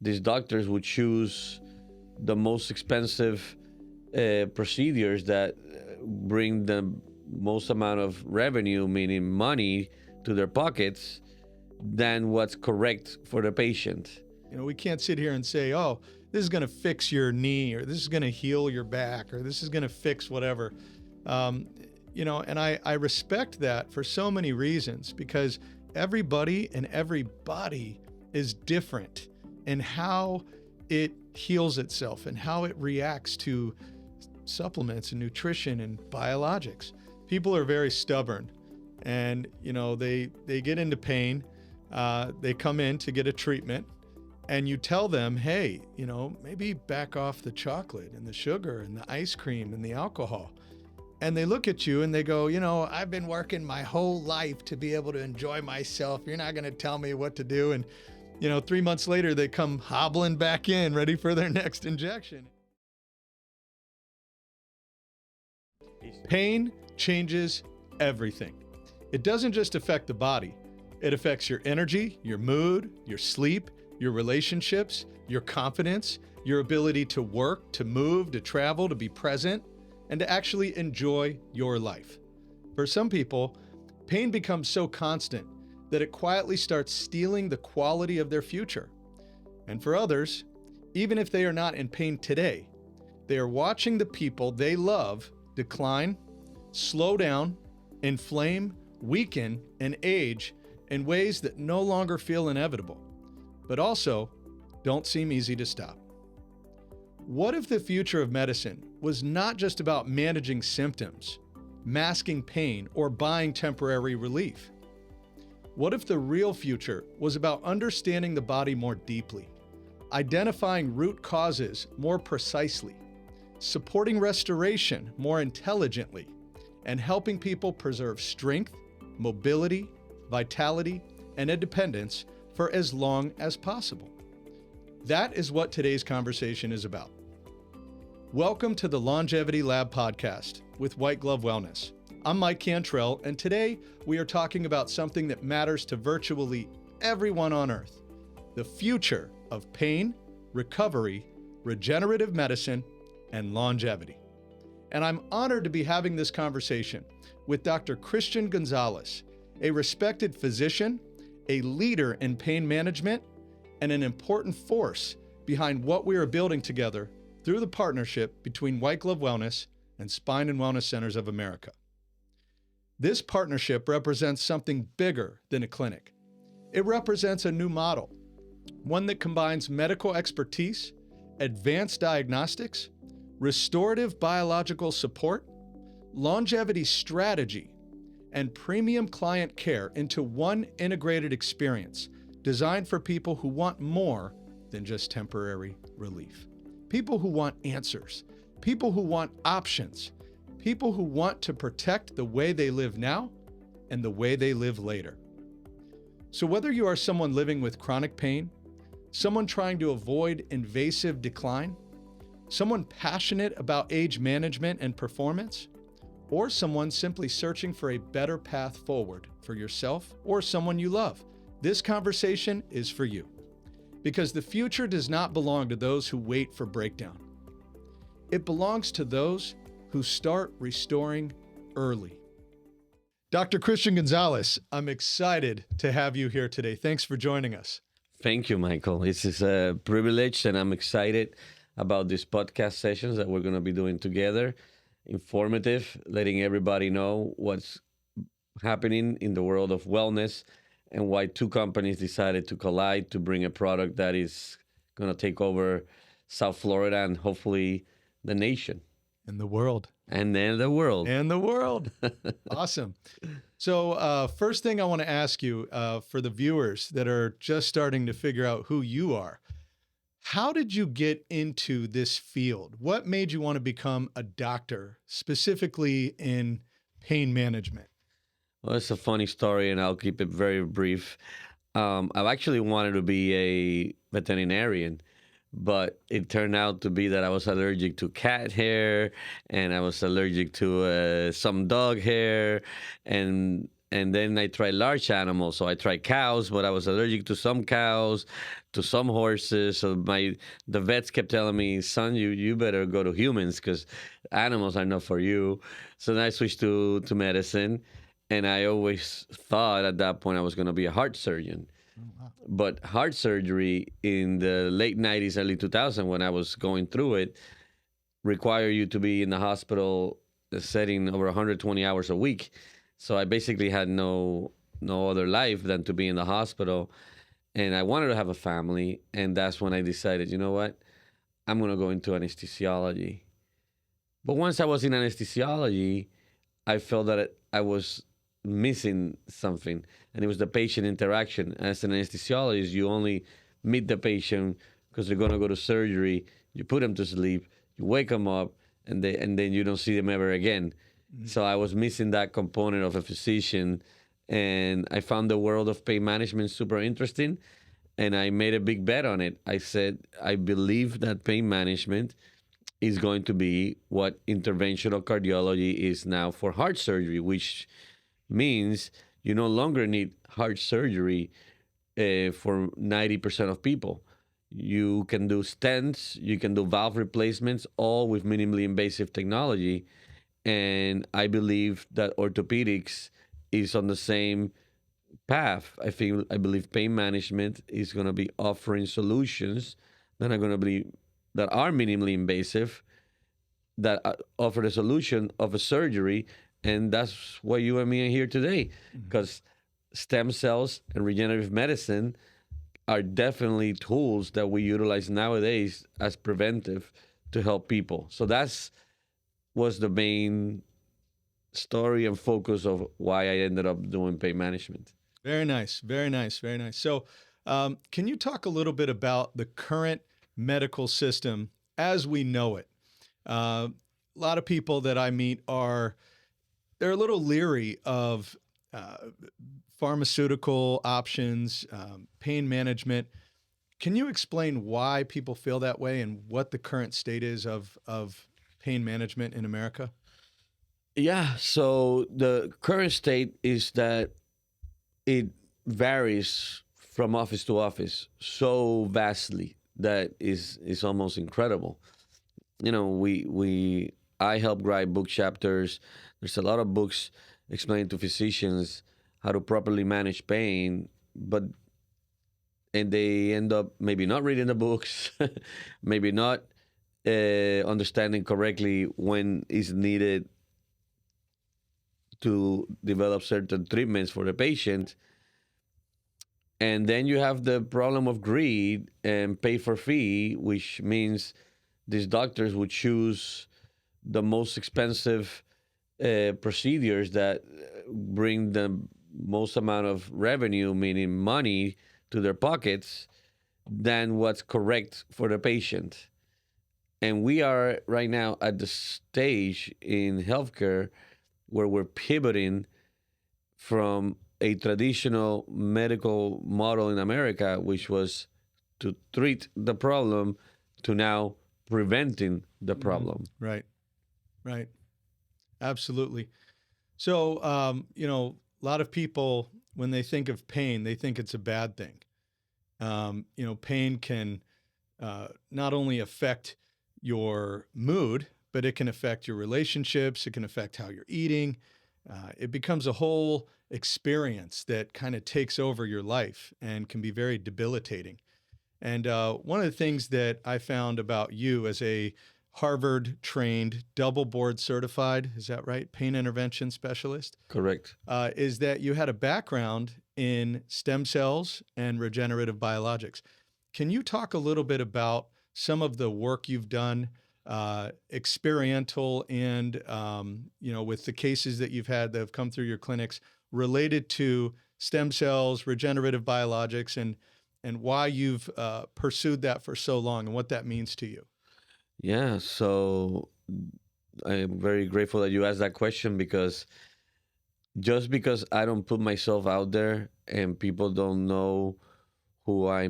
these doctors would choose the most expensive procedures that bring the most amount of revenue, meaning money, to their pockets than what's correct for the patient. We can't sit here and say, oh, this is going to fix your knee, or this is going to heal your back, or this is going to fix whatever. And I respect that for so many reasons, because everybody and every body is different in how it heals itself and how it reacts to supplements and nutrition and biologics. People are very stubborn, and they get into pain. They come in to get a treatment, and you tell them, hey, maybe back off the chocolate and the sugar and the ice cream and the alcohol. And they look at you and they go, I've been working my whole life to be able to enjoy myself. You're not going to tell me what to do. And 3 months later, they come hobbling back in, ready for their next injection. Pain changes everything. It doesn't just affect the body. It affects your energy, your mood, your sleep, your relationships, your confidence, your ability to work, to move, to travel, to be present, and to actually enjoy your life. For some people, pain becomes so constant that it quietly starts stealing the quality of their future. And for others, even if they are not in pain today, they are watching the people they love decline, slow down, inflame, weaken, and age in ways that no longer feel inevitable, but also don't seem easy to stop. What if the future of medicine was not just about managing symptoms, masking pain, or buying temporary relief? What if the real future was about understanding the body more deeply, identifying root causes more precisely, supporting restoration more intelligently, and helping people preserve strength, mobility, vitality, and independence for as long as possible? That is what today's conversation is about. Welcome to the Longevity Lab podcast with White Glove Wellness. I'm Mike Cantrell, and today we are talking about something that matters to virtually everyone on Earth: the future of pain, recovery, regenerative medicine, and longevity. And I'm honored to be having this conversation with Dr. Christian Gonzalez, a respected physician, a leader in pain management, and an important force behind what we are building together through the partnership between White Glove Wellness and Spine and Wellness Centers of America. This partnership represents something bigger than a clinic. It represents a new model, one that combines medical expertise, advanced diagnostics, restorative biological support, longevity strategy, and premium client care into one integrated experience designed for people who want more than just temporary relief. People who want answers, people who want options, people who want to protect the way they live now and the way they live later. So whether you are someone living with chronic pain, someone trying to avoid invasive decline, someone passionate about age management and performance, or someone simply searching for a better path forward for yourself or someone you love, this conversation is for you. Because the future does not belong to those who wait for breakdown. It belongs to those who start restoring early. Dr. Christian Gonzalez, I'm excited to have you here today. Thanks for joining us. Thank you, Michael. This is a privilege, and I'm excited about these podcast sessions that we're going to be doing together. Informative, letting everybody know what's happening in the world of wellness and why two companies decided to collide to bring a product that is going to take over South Florida and hopefully the nation. And the world. And then the world. And the world. Awesome. So first thing I want to ask you, for the viewers that are just starting to figure out who you are, how did you get into this field? What made you want to become a doctor, specifically in pain management? Well, it's a funny story, and I'll keep it very brief. I actually wanted to be a veterinarian, but it turned out to be that I was allergic to cat hair, and I was allergic to some dog hair, and And then I tried large animals. So I tried cows, but I was allergic to some cows, to some horses. So the vets kept telling me, son, you better go to humans because animals are not for you. So then I switched to medicine. And I always thought at that point I was going to be a heart surgeon. Oh, wow. But heart surgery in the late 90s, early 2000, when I was going through it, require you to be in the hospital setting over 120 hours a week. So I basically had no other life than to be in the hospital. And I wanted to have a family. And that's when I decided, you know what? I'm going to go into anesthesiology. But once I was in anesthesiology, I felt that I was missing something, and it was the patient interaction. As an anesthesiologist, you only meet the patient because they're going to go to surgery. You put them to sleep, you wake them up, and then you don't see them ever again. So I was missing that component of a physician, and I found the world of pain management super interesting, and I made a big bet on it. I said I believe that pain management is going to be what interventional cardiology is now for heart surgery, which means you no longer need heart surgery for 90% of people. You can do stents, you can do valve replacements, all with minimally invasive technology. And I believe that orthopedics is on the same path. I believe pain management is going to be offering solutions that are going to be that are minimally invasive, that offer the solution of a surgery, and that's why you and me are here today, because stem cells and regenerative medicine are definitely tools that we utilize nowadays as preventive to help people. So that's was the main story and focus of why I ended up doing pain management. Very nice. Very nice. Very nice. So, can you talk a little bit about the current medical system as we know it? A lot of people that I meet they're a little leery of uh, pharmaceutical options, pain management. Can you explain why people feel that way and what the current state is of pain management in America? Yeah, so the current state is that it varies from office to office so vastly that is almost incredible. We I help write book chapters. There's a lot of books explaining to physicians how to properly manage pain, but and they end up maybe not reading the books, maybe not understanding correctly when is needed to develop certain treatments for the patient. And then you have the problem of greed and pay for fee, which means these doctors would choose the most expensive procedures that bring the most amount of revenue, meaning money, to their pockets than what's correct for the patient. And we are right now at the stage in healthcare where we're pivoting from a traditional medical model in America, which was to treat the problem, to now preventing the problem. Right. Right. Absolutely. So, a lot of people, when they think of pain, they think it's a bad thing. Pain can not only affect your mood, but it can affect your relationships. It can affect how you're eating. It becomes a whole experience that kind of takes over your life and can be very debilitating. And one of the things that I found about you as a Harvard trained, double board certified, is that right? Pain intervention specialist, Correct. is that you had a background in stem cells and regenerative biologics. Can you talk a little bit about some of the work you've done, experimental and, with the cases that you've had that have come through your clinics related to stem cells, regenerative biologics, and why you've pursued that for so long and what that means to you? Yeah, so I am very grateful that you asked that question, because just because I don't put myself out there and people don't know who I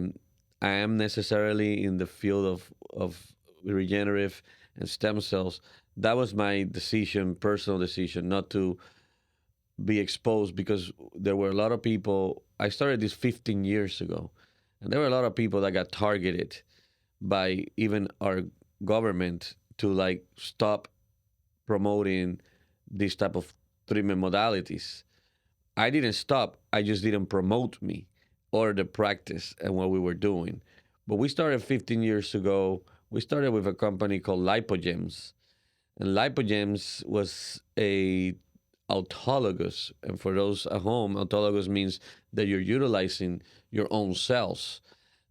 am necessarily in the field of regenerative and stem cells. That was my decision, personal decision, not to be exposed because there were a lot of people. I started this 15 years ago, and there were a lot of people that got targeted by even our government to like stop promoting this type of treatment modalities. I didn't stop. I just didn't promote me or the practice and what we were doing. But we started 15 years ago. We started with a company called Lipogems, and Lipogems was a autologous. And for those at home, autologous means that you're utilizing your own cells.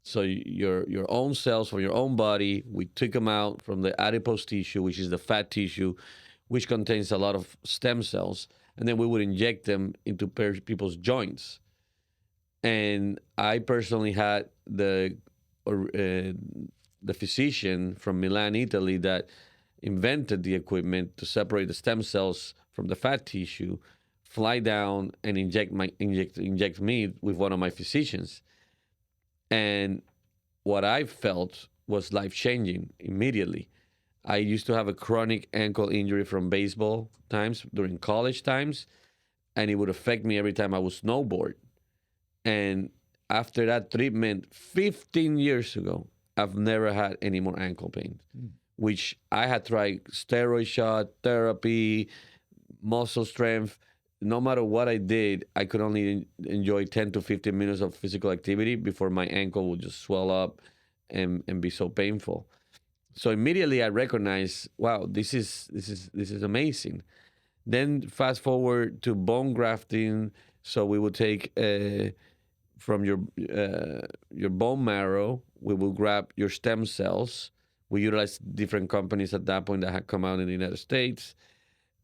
So your own cells from your own body, we took them out from the adipose tissue, which is the fat tissue, which contains a lot of stem cells, and then we would inject them into people's joints. And I personally had the physician from Milan, Italy, that invented the equipment to separate the stem cells from the fat tissue, fly down and inject me with one of my physicians. And what I felt was life changing immediately. I used to have a chronic ankle injury from baseball times during college times, and it would affect me every time I would snowboard. And after that treatment 15 years ago, I've never had any more ankle pain, which I had tried steroid shot, therapy, muscle strength. No matter what I did, I could only enjoy 10 to 15 minutes of physical activity before my ankle would just swell up and be so painful. So immediately I recognized, wow, this is amazing. Then fast forward to bone grafting. So we would take from your bone marrow, we will grab your stem cells. We utilize different companies at that point that had come out in the United States,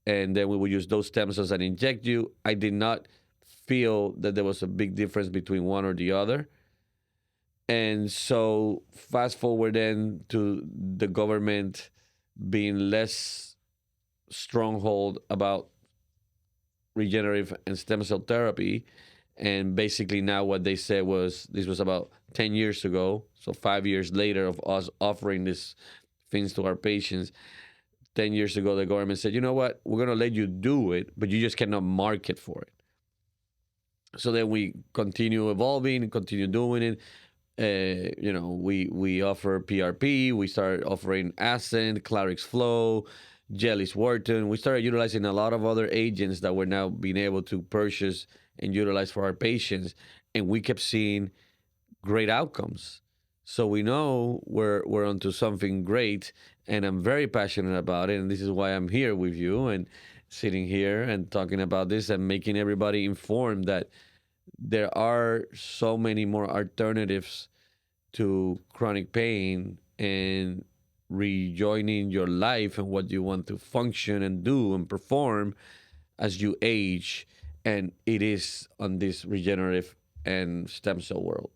and then we will use those stem cells and inject you. I did not feel that there was a big difference between one or the other. And so fast forward then to the government being less stronghold about regenerative and stem cell therapy. And basically now what they said was, this was about 10 years ago, so 5 years later of us offering these things to our patients. 10 years ago, the government said, you know what, we're going to let you do it, but you just cannot market for it. So then we continue evolving, continue doing it. We offer PRP, we started offering Ascent, Clarix Flow, Jellies Wharton. We started utilizing a lot of other agents that we're now being able to purchase and utilize for our patients. And we kept seeing great outcomes. So we know we're onto something great, and I'm very passionate about it. And this is why I'm here with you and sitting here and talking about this and making everybody informed that there are so many more alternatives to chronic pain and rejoining your life and what you want to function and do and perform as you age. And it is on this regenerative and stem cell world.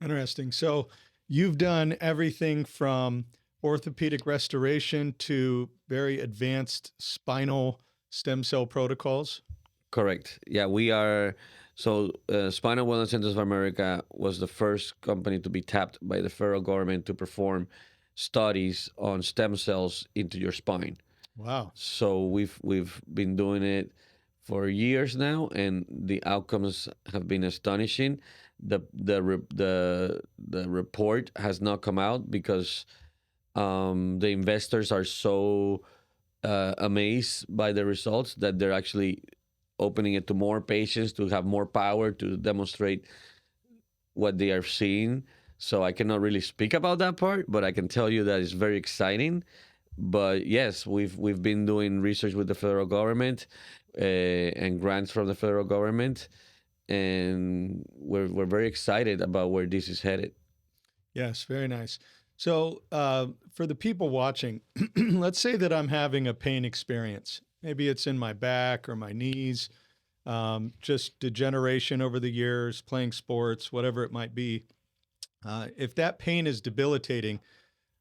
Interesting. So you've done everything from orthopedic restoration to very advanced spinal stem cell protocols. Correct. Yeah, we are. So, Spinal Wellness Centers of America was the first company to be tapped by the federal government to perform studies on stem cells into your spine. Wow. So we've been doing it for years now, and the outcomes have been astonishing. The report has not come out because the investors are so amazed by the results that they're actually opening it to more patients to have more power to demonstrate what they are seeing. So I cannot really speak about that part, but I can tell you that it's very exciting. But yes, we've been doing research with the federal government and grants from the federal government, and we're very excited about where this is headed. Yes, very nice. So for the people watching, let's say that I'm having a pain experience. Maybe it's in my back or my knees, just degeneration over the years, playing sports, whatever it might be. If that pain is debilitating,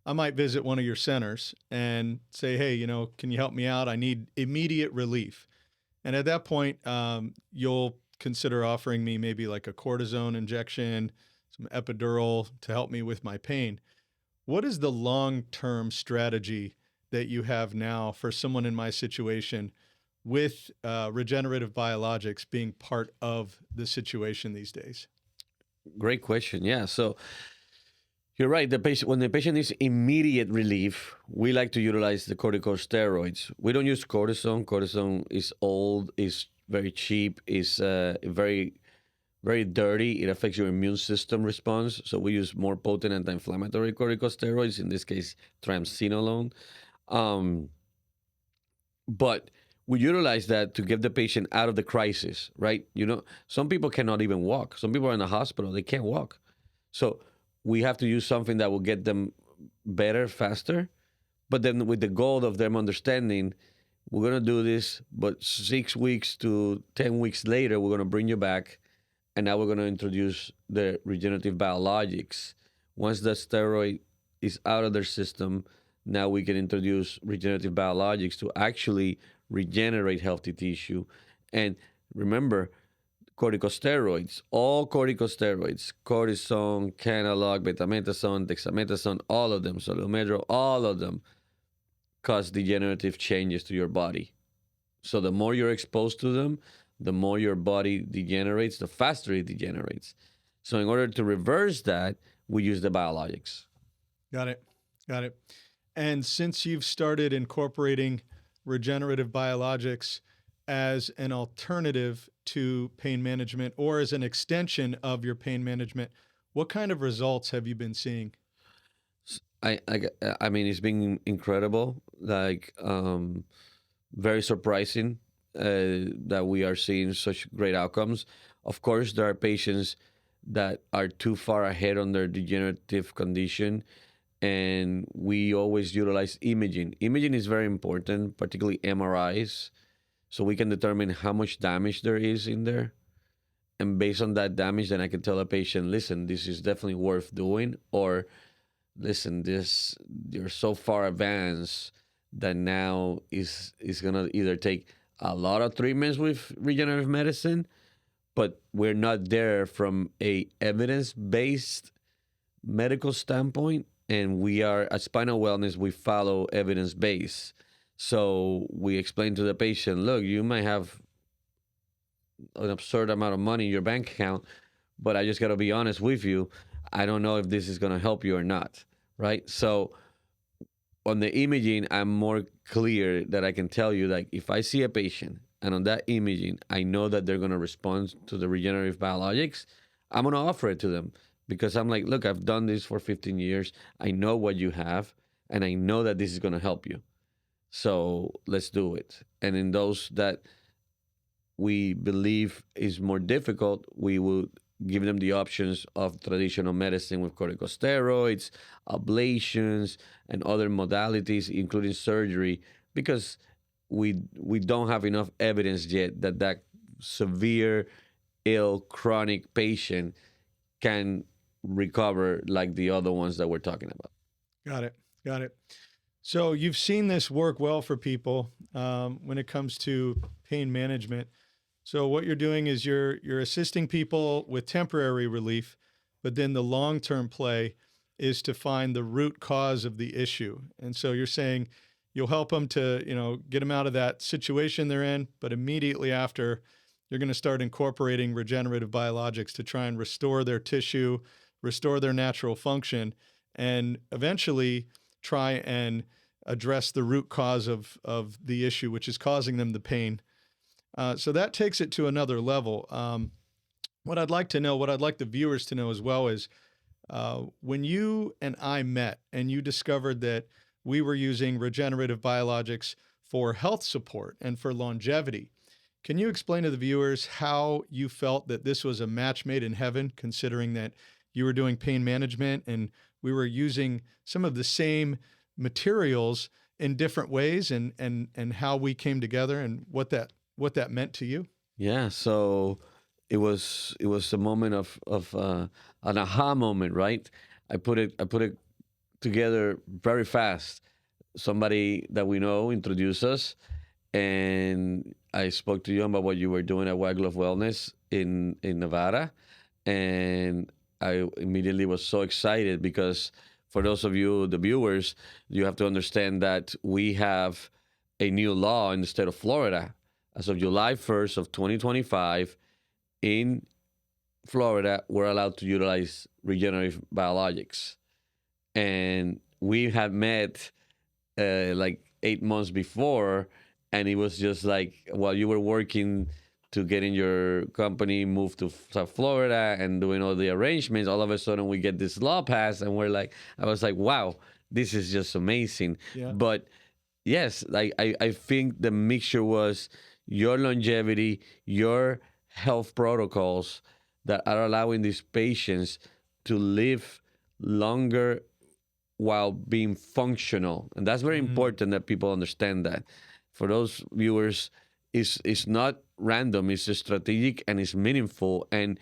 I might visit one of your centers and say, hey, can you help me out? I need immediate relief. And at that point, you'll consider offering me maybe like a cortisone injection, some epidural to help me with my pain. What is the long-term strategy that you have now for someone in my situation with regenerative biologics being part of the situation these days? Great question. Yeah. So you're right. The patient, when the patient needs immediate relief, we like to utilize the corticosteroids. We don't use cortisone. Cortisone is old, is very cheap, is very dirty. It affects your immune system response. So we use more potent anti-inflammatory corticosteroids. In this case, triamcinolone. Um, but we utilize that to get the patient out of the crisis, right? You know, some people cannot even walk. Some people are in the hospital, they can't walk. So we have to use something that will get them better, faster. But then with the goal of them understanding, we're going to do this, but 6 weeks to 10 weeks later, we're going to bring you back. And now we're going to introduce the regenerative biologics. Once the steroid is out of their system, now we can introduce regenerative biologics to actually regenerate healthy tissue. And remember, corticosteroids, all corticosteroids, cortisone, Canalog, betamethasone, dexamethasone, all of them, solumedrol, all of them cause degenerative changes to your body. So the more you're exposed to them, the more your body degenerates, the faster it degenerates. So in order to reverse that, we use the biologics. Got it. Got it. And since you've started incorporating regenerative biologics as an alternative to pain management or as an extension of your pain management, what kind of results have you been seeing? I mean, it's been incredible. Like, very surprising that we are seeing such great outcomes. Of course, there are patients that are too far ahead on their degenerative condition, and we always utilize imaging. Imaging is very important, particularly MRIs, so we can determine how much damage there is in there. And based on that damage, then I can tell a patient, listen, this is definitely worth doing, or listen, this you're so far advanced that now is gonna either take a lot of treatments with regenerative medicine, but we're not there from a evidence-based medical standpoint, and we are at Spinal Wellness, we follow evidence-based. So we explain to the patient, look, you might have an absurd amount of money in your bank account, but I just got to be honest with you, I don't know if this is going to help you or not, right? So on the imaging, I'm more clear that I can tell you, like, if I see a patient and on that imaging, I know that they're going to respond to the regenerative biologics, I'm going to offer it to them because I'm like, look, I've done this for 15 years. I know what you have, and I know that this is going to help you. So let's do it. And in those that we believe is more difficult, we will give them the options of traditional medicine with corticosteroids, ablations, and other modalities, including surgery, because we don't have enough evidence yet that that severe, ill, chronic patient can recover like the other ones that we're talking about. Got it. Got it. So you've seen this work well for people when it comes to pain management. So what you're doing is you're assisting people with temporary relief, but then the long-term play is to find the root cause of the issue. And so you're saying you'll help them to, get them out of that situation they're in, but immediately after, you're going to start incorporating regenerative biologics to try and restore their tissue, restore their natural function, and eventually try and address the root cause of the issue, which is causing them the pain. So that takes it to another level. What I'd like the viewers to know as well is when you and I met and you discovered that we were using regenerative biologics for health support and for longevity, can you explain to the viewers how you felt that this was a match made in heaven, considering that you were doing pain management and we were using some of the same materials in different ways, and how we came together and what that meant to you? Yeah, so it was a moment of an aha moment, right? I put it together very fast. Somebody that we know introduced us, and I spoke to you about what you were doing at White Glove Wellness in Nevada, and I immediately was so excited because for those of you, the viewers, you have to understand that we have a new law in the state of Florida as of July 1st of 2025, in Florida, we're allowed to utilize regenerative biologics. And we had met like 8 months before, and it was just like while you were working to getting your company moved to South Florida and doing all the arrangements, all of a sudden we get this law passed, and we're like, I was like, wow, this is just amazing. Yeah. But yes, like I think the mixture was your longevity, your health protocols that are allowing these patients to live longer while being functional. And that's very Mm. important that people understand that. For those viewers, it's not random, it's strategic and it's meaningful. And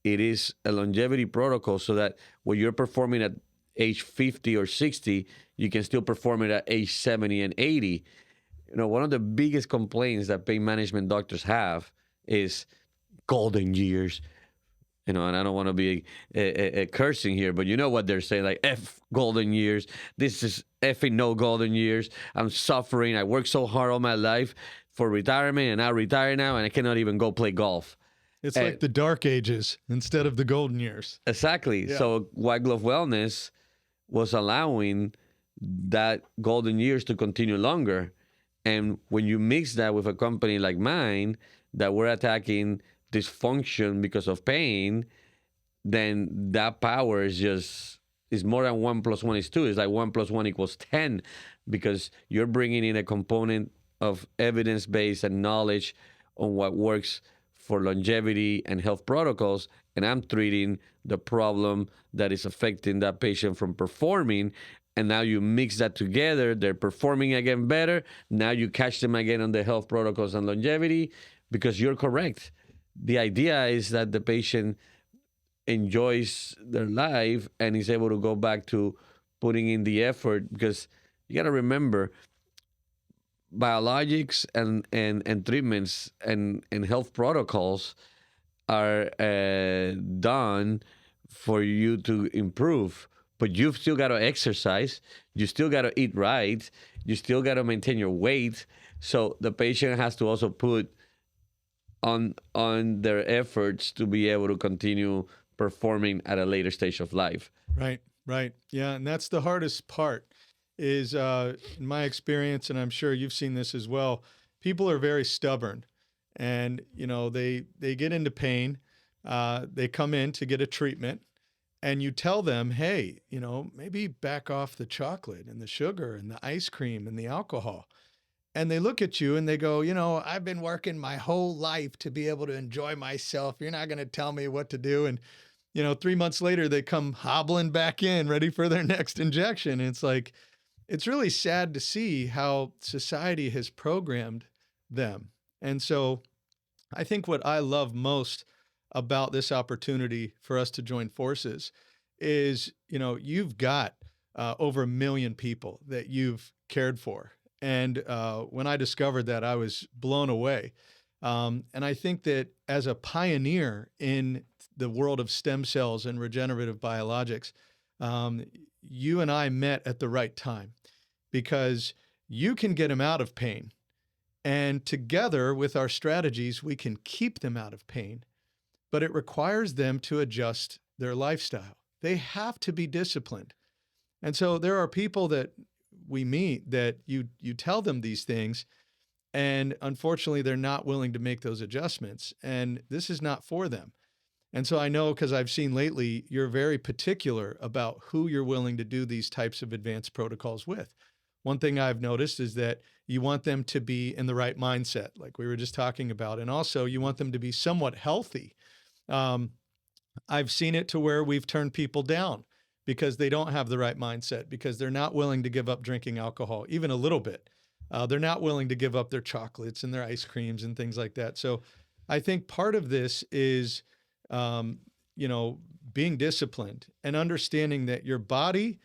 it is a longevity protocol so that when you're performing at age 50 or 60, you can still perform it at age 70 and 80. You know, one of the biggest complaints that pain management doctors have is golden years. You know, and I don't want to be a cursing here, but you know what they're saying, like F golden years. This is effing no golden years. I'm suffering. I worked so hard all my life for retirement, and I retire now, and I cannot even go play golf. It's And like the dark ages instead of the golden years. exactly. Yeah. So White Glove Wellness was allowing that golden years to continue longer. And when you mix that with a company like mine, that we're attacking dysfunction because of pain, then that power is more than 1 + 1 is 2. It's like 1 + 1 = 10, because you're bringing in a component of evidence base and knowledge on what works for longevity and health protocols, and I'm treating the problem that is affecting that patient from performing. And now you mix that together, they're performing again better. Now you catch them again on the health protocols and longevity, because you're correct. The idea is that the patient enjoys their life and is able to go back to putting in the effort, because you got to remember, biologics and treatments and health protocols are done for you to improve, but you've still got to exercise, you still got to eat right, you still got to maintain your weight. So the patient has to also put on their efforts to be able to continue performing at a later stage of life. Right, right. Yeah, and that's the hardest part is in my experience, and I'm sure you've seen this as well, people are very stubborn and, you know, they get into pain. They come in to get a treatment and you tell them, hey, you know, maybe back off the chocolate and the sugar and the ice cream and the alcohol. And they look at you and they go, you know, I've been working my whole life to be able to enjoy myself. You're not going to tell me what to do. And, you know, 3 months later, they come hobbling back in ready for their next injection. And it's like, it's really sad to see how society has programmed them. And so I think what I love most about this opportunity for us to join forces is, you know, you've got over 1 million people that you've cared for. And when I discovered that, I was blown away. And I think that as a pioneer in the world of stem cells and regenerative biologics, you and I met at the right time because you can get them out of pain. And together with our strategies, we can keep them out of pain. But it requires them to adjust their lifestyle. They have to be disciplined. And so there are people that we meet that you tell them these things, and unfortunately, they're not willing to make those adjustments. And this is not for them. And so I know, because I've seen lately, you're very particular about who you're willing to do these types of advanced protocols with. One thing I've noticed is that you want them to be in the right mindset, like we were just talking about. And also you want them to be somewhat healthy. I've seen it to where we've turned people down because they don't have the right mindset, because they're not willing to give up drinking alcohol, even a little bit. They're not willing to give up their chocolates and their ice creams and things like that. So I think part of this is, you know, being disciplined and understanding that your body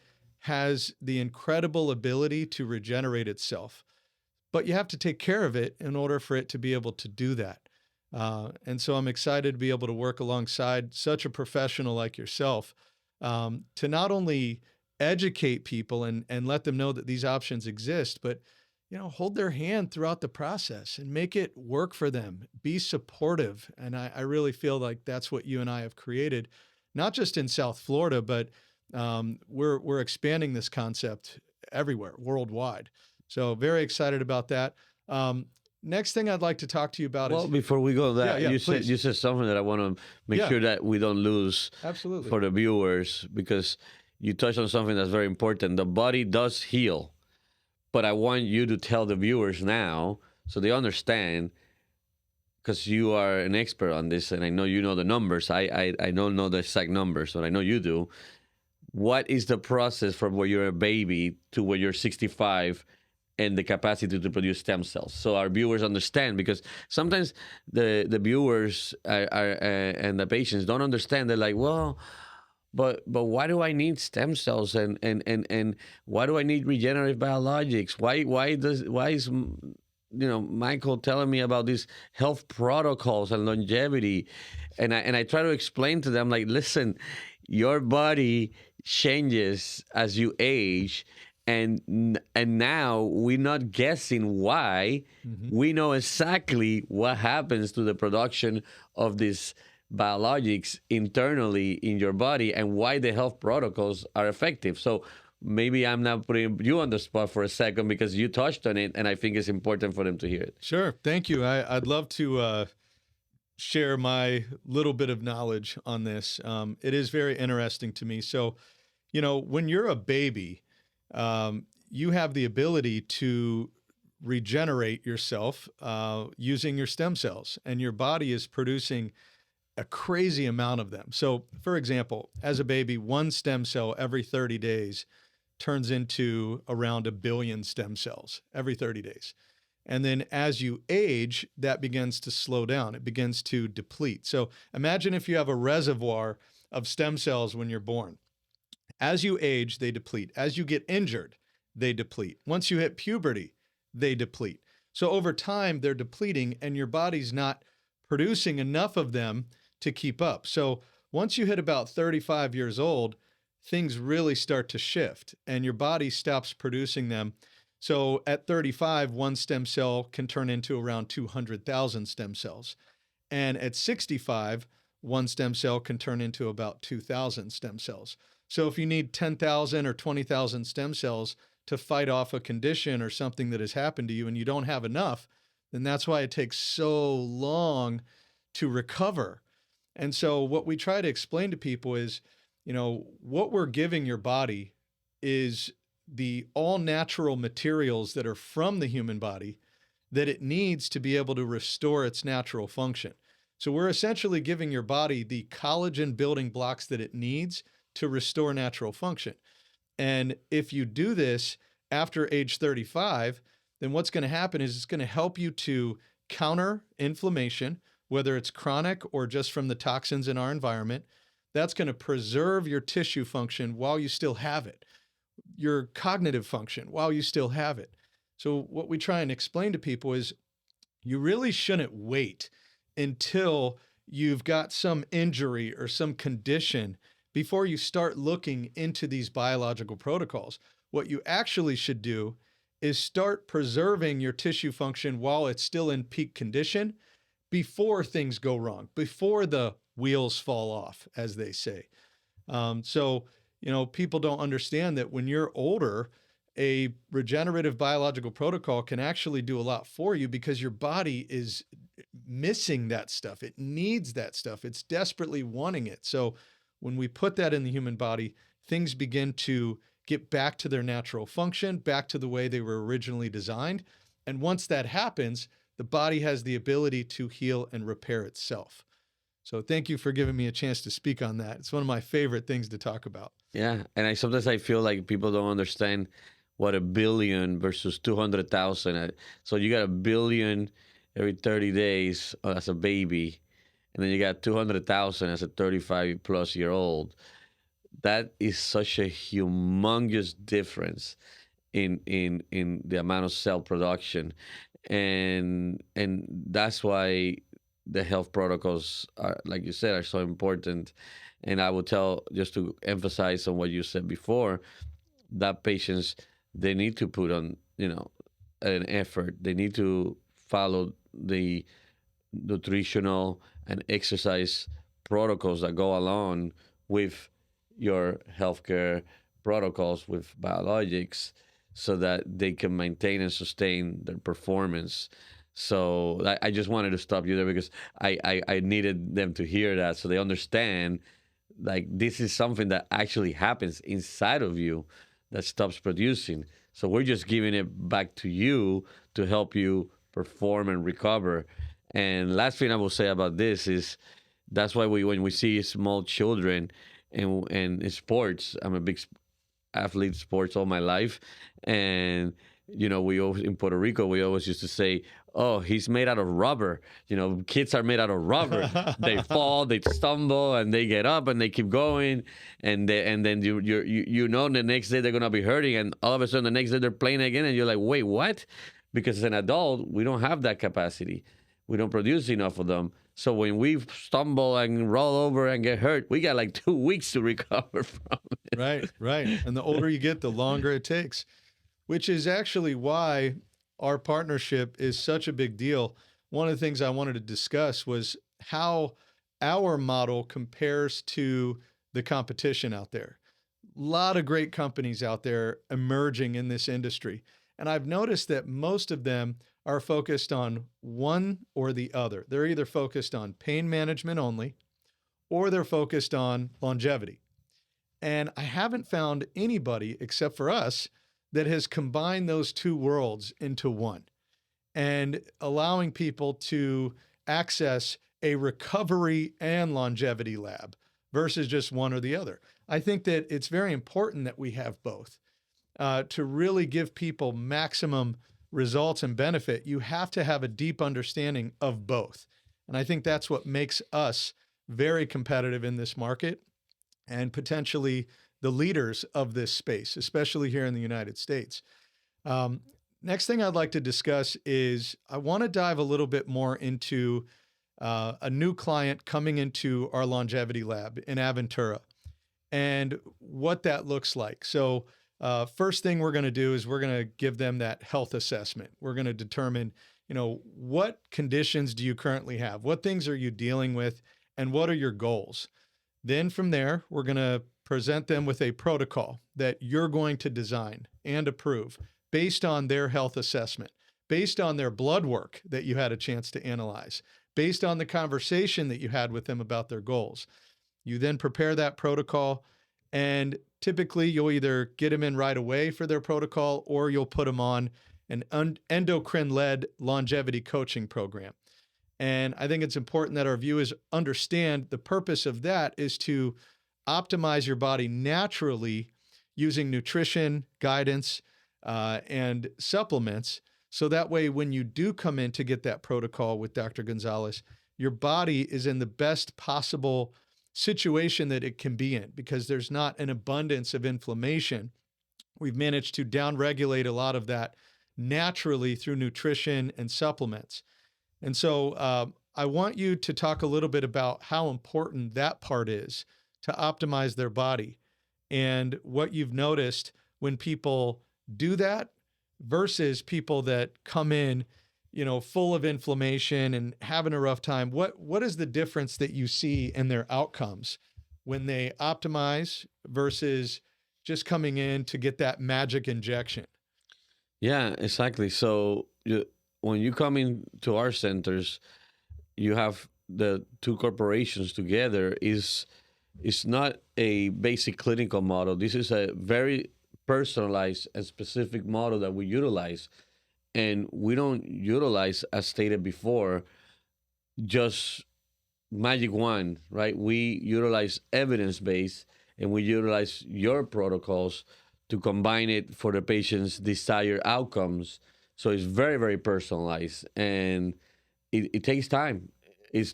has the incredible ability to regenerate itself, but you have to take care of it in order for it to be able to do that. And so I'm excited to be able to work alongside such a professional like yourself, to not only educate people and let them know that these options exist, but, hold their hand throughout the process and make it work for them. Be supportive. And I really feel like that's what you and I have created, not just in South Florida, but we're expanding this concept everywhere, worldwide. So very excited about that. Um, Next thing I'd like to talk to you about Well, is, before we go yeah, that, yeah, you please. said something that I want to make Yeah, sure that we don't lose absolutely. for the viewers, because you touched on something that's very important. The body does heal, but I want you to tell the viewers now so they understand, because you are an expert on this, and I know you know the numbers. I don't know the exact numbers, but I know you do. What is the process from where you're a baby to where you're 65 and the capacity to produce stem cells, so our viewers understand? Because sometimes the viewers and the patients don't understand. They're like, well, but why do I need stem cells, and why do I need regenerative biologics? Why is Michael telling me about these health protocols and longevity? And I try to explain to them, like, listen, your body changes as you age, and now we're not guessing why. Hmm. We know exactly what happens to the production of these biologics internally in your body, and why the health protocols are effective. So maybe I'm not putting you on the spot for a second, because you touched on it, and I think it's important for them to hear it. Sure. Thank you. I'd love to share my little bit of knowledge on this. It is very interesting to me. So, when you're a baby, you have the ability to regenerate yourself using your stem cells, and your body is producing a crazy amount of them. So, for example, as a baby, one stem cell every 30 days turns into around a billion stem cells every 30 days. And then as you age, that begins to slow down. It begins to deplete. So imagine if you have a reservoir of stem cells when you're born. As you age, they deplete. As you get injured, they deplete. Once you hit puberty, they deplete. So over time, they're depleting, and your body's not producing enough of them to keep up. So once you hit about 35 years old, things really start to shift, and your body stops producing them. So at 35, one stem cell can turn into around 200,000 stem cells. And at 65, one stem cell can turn into about 2,000 stem cells. So if you need 10,000 or 20,000 stem cells to fight off a condition or something that has happened to you, and you don't have enough, then that's why it takes so long to recover. And so what we try to explain to people is, what we're giving your body is the all natural materials that are from the human body that it needs to be able to restore its natural function. So we're essentially giving your body the collagen building blocks that it needs to restore natural function. And if you do this after age 35, then what's going to happen is it's going to help you to counter inflammation, whether it's chronic or just from the toxins in our environment. That's going to preserve your tissue function while you still have it, your cognitive function while you still have it. So what we try and explain to people is you really shouldn't wait until you've got some injury or some condition before you start looking into these biological protocols. What you actually should do is start preserving your tissue function while it's still in peak condition before things go wrong, before the wheels fall off, as they say. So, people don't understand that when you're older, a regenerative biological protocol can actually do a lot for you because your body is missing that stuff. It needs that stuff. It's desperately wanting it. So when we put that in the human body, things begin to get back to their natural function, back to the way they were originally designed. And once that happens, the body has the ability to heal and repair itself. So thank you for giving me a chance to speak on that. It's one of my favorite things to talk about. Yeah, and I sometimes feel like people don't understand what a billion versus 200,000. So you got a billion every 30 days as a baby, and then you got 200,000 as a 35 plus year old. That is such a humongous difference in the amount of cell production, and that's why the health protocols are, like you said, are so important. And I would tell, just to emphasize on what you said before, that patients, they need to put on, an effort. They need to follow the nutritional and exercise protocols that go along with your healthcare protocols with biologics so that they can maintain and sustain their performance. So I just wanted to stop you there because I needed them to hear that so they understand like this is something that actually happens inside of you that stops producing. So we're just giving it back to you to help you perform and recover. And last thing I will say about this is that's why when we see small children and in sports, I'm a big athlete sports all my life, and we always in Puerto Rico we always used to say, "Oh, he's made out of rubber." Kids are made out of rubber. They fall, they stumble, and they get up and they keep going, and then you the next day they're gonna be hurting, and all of a sudden the next day they're playing again, and you're like, "Wait, what?" Because as an adult, we don't have that capacity. We don't produce enough of them. So when we stumble and roll over and get hurt, we got like 2 weeks to recover from it. Right, right. And the older you get, the longer it takes, which is actually why our partnership is such a big deal. One of the things I wanted to discuss was how our model compares to the competition out there. A lot of great companies out there emerging in this industry. And I've noticed that most of them are focused on one or the other. They're either focused on pain management only, or they're focused on longevity. And I haven't found anybody except for us that has combined those two worlds into one and allowing people to access a recovery and longevity lab versus just one or the other. I think that it's very important that we have both. To really give people maximum results and benefit, you have to have a deep understanding of both. And I think that's what makes us very competitive in this market and potentially the leaders of this space, especially here in the United States. Next thing I'd like to discuss is I want to dive a little bit more into a new client coming into our longevity lab in Aventura and what that looks like. So first thing we're going to do is we're going to give them that health assessment. We're going to determine, what conditions do you currently have? What things are you dealing with? And what are your goals? Then from there, we're going to present them with a protocol that you're going to design and approve based on their health assessment, based on their blood work that you had a chance to analyze, based on the conversation that you had with them about their goals. You then prepare that protocol, and typically you'll either get them in right away for their protocol or you'll put them on an endocrine-led longevity coaching program. And I think it's important that our viewers understand the purpose of that is to optimize your body naturally using nutrition, guidance, and supplements. So that way, when you do come in to get that protocol with Dr. Gonzalez, your body is in the best possible situation that it can be in because there's not an abundance of inflammation. We've managed to downregulate a lot of that naturally through nutrition and supplements. And so I want you to talk a little bit about how important that part is to optimize their body and what you've noticed when people do that versus people that come in, full of inflammation and having a rough time. What is the difference that you see in their outcomes when they optimize versus just coming in to get that magic injection? Yeah, exactly. So when you come into our centers, you have the two corporations together. Is not a basic clinical model. This is a very personalized and specific model that we utilize. And we don't utilize, as stated before, just magic wand, right? We utilize evidence-based and we utilize your protocols to combine it for the patient's desired outcomes. So it's very, very personalized and it takes time.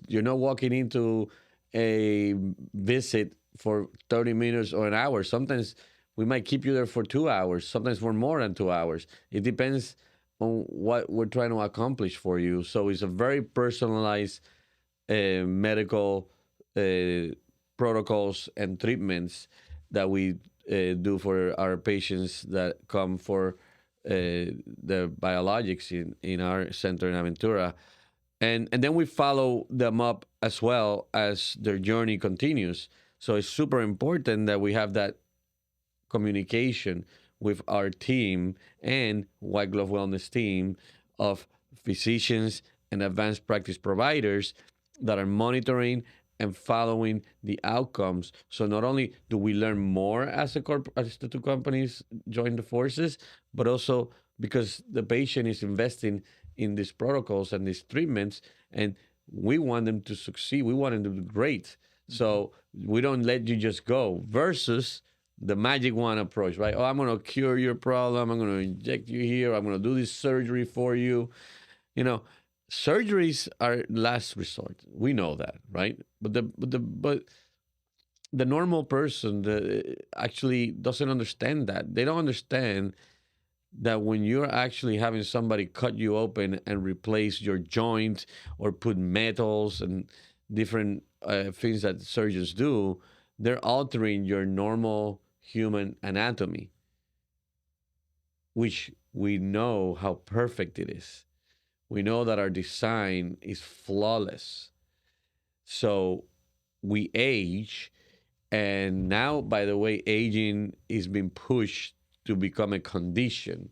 You're not walking into a visit for 30 minutes or an hour. Sometimes we might keep you there for 2 hours, sometimes for more than 2 hours. It depends on what we're trying to accomplish for you. So it's a very personalized medical protocols and treatments that we do for our patients that come for the biologics in our center in Aventura, and then we follow them up as well as their journey continues. So it's super important that we have that communication with our team and White Glove Wellness team of physicians and advanced practice providers that are monitoring and following the outcomes. So not only do we learn more as as the two companies join the forces, but also because the patient is investing in these protocols and these treatments, and we want them to succeed. We want them to do great. So we don't let you just go. Versus the magic wand approach, right? Oh, I'm going to cure your problem. I'm going to inject you here. I'm going to do this surgery for you. You know, surgeries are last resort. We know that, right? But the normal person actually doesn't understand that. They don't understand that when you're actually having somebody cut you open and replace your joint or put metals and different things that surgeons do, they're altering your normal human anatomy, which we know how perfect it is. We know that our design is flawless. So we age, and now, by the way, aging is being pushed to become a condition.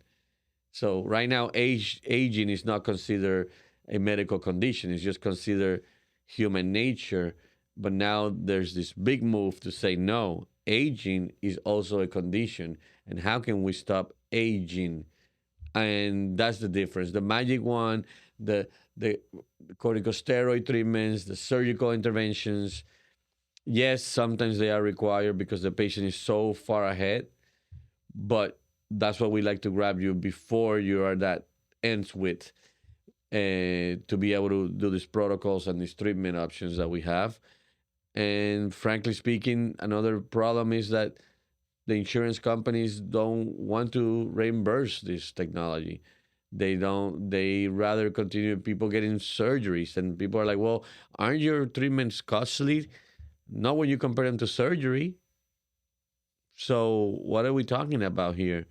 So right now, aging is not considered a medical condition; it's just considered human nature. But now there's this big move to say no, aging is also a condition, and how can we stop aging? And that's the difference. The magic one, the corticosteroid treatments, the surgical interventions. Yes, sometimes they are required because the patient is so far ahead, but that's what we like to grab you before you are that ends with to be able to do these protocols and these treatment options that we have. And frankly speaking, another problem is that the insurance companies don't want to reimburse this technology. They don't. They rather continue people getting surgeries, and people are like, "Well, aren't your treatments costly?" Not when you compare them to surgery. So what are we talking about here?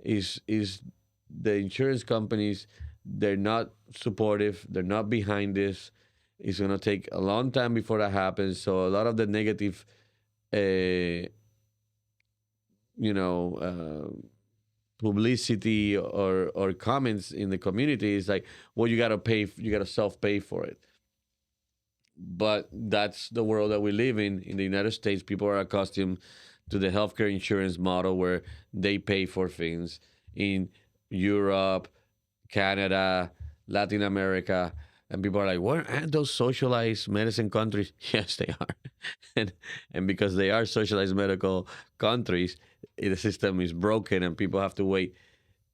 Is the insurance companies? They're not supportive. They're not behind this. It's gonna take a long time before that happens. So a lot of the negative, uh, you know, publicity or comments in the community is like, well, you gotta pay, you gotta self pay for it. But that's the world that we live in. In the United States, people are accustomed to the healthcare insurance model where they pay for things. In Europe, Canada, Latin America, and people are like, "What aren't those socialized medicine countries?" Yes, they are, and and because they are socialized medical countries, the system is broken, and people have to wait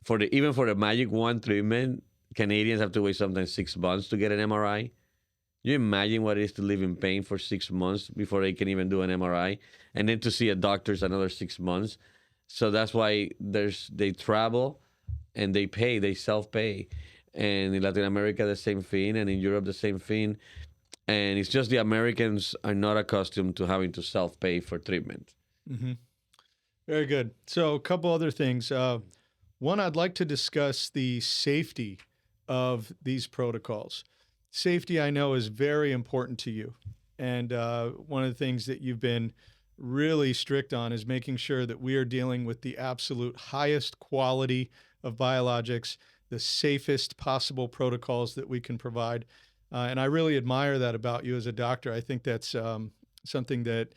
for the even for the magic wand treatment. Canadians have to wait sometimes 6 months to get an MRI. You imagine what it is to live in pain for 6 months before they can even do an MRI, and then to see a doctor's another 6 months. So that's why they travel and they pay, they self pay, and in Latin America the same thing, and in Europe the same thing. And it's just the Americans are not accustomed to having to self pay for treatment. Mm-hmm. Very good. So, a couple other things. One, I'd like to discuss the safety of these protocols. Safety, I know, is very important to you. And one of the things that you've been really strict on is making sure that we are dealing with the absolute highest quality of biologics, the safest possible protocols that we can provide. And I really admire that about you as a doctor. I think that's something that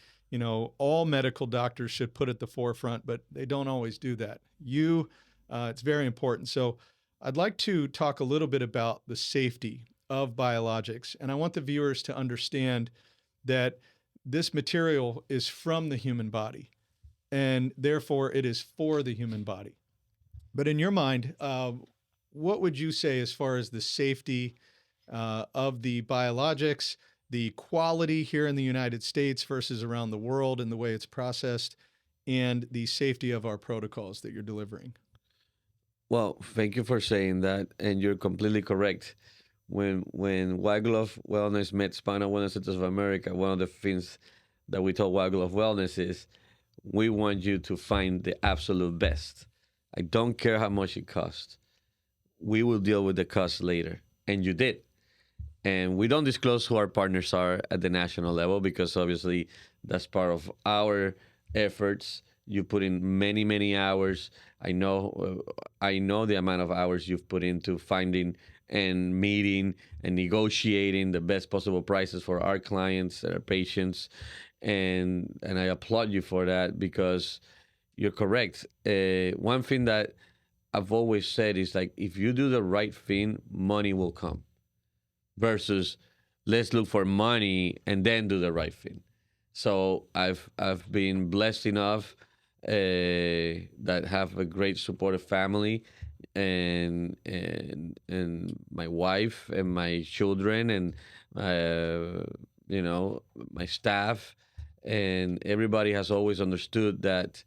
all medical doctors should put at the forefront, but they don't always do that. It's very important. So I'd like to talk a little bit about the safety of biologics. And I want the viewers to understand that this material is from the human body, and therefore it is for the human body. But in your mind, what would you say as far as the safety of the biologics, the quality here in the United States versus around the world and the way it's processed, and the safety of our protocols that you're delivering? Well, thank you for saying that, and you're completely correct. When White Glove Wellness met Spinal Wellness Centers of America, one of the things that we told White Glove Wellness is we want you to find the absolute best. I don't care how much it costs. We will deal with the cost later. And you did. And we don't disclose who our partners are at the national level because obviously that's part of our efforts. You put in many, many hours. I know the amount of hours you've put into finding and meeting and negotiating the best possible prices for our clients and our patients, and I applaud you for that because you're correct. One thing that I've always said is like if you do the right thing, money will come versus let's look for money and then do the right thing. So I've been blessed enough that have a great supportive family and my wife and my children and you know my staff and everybody has always understood that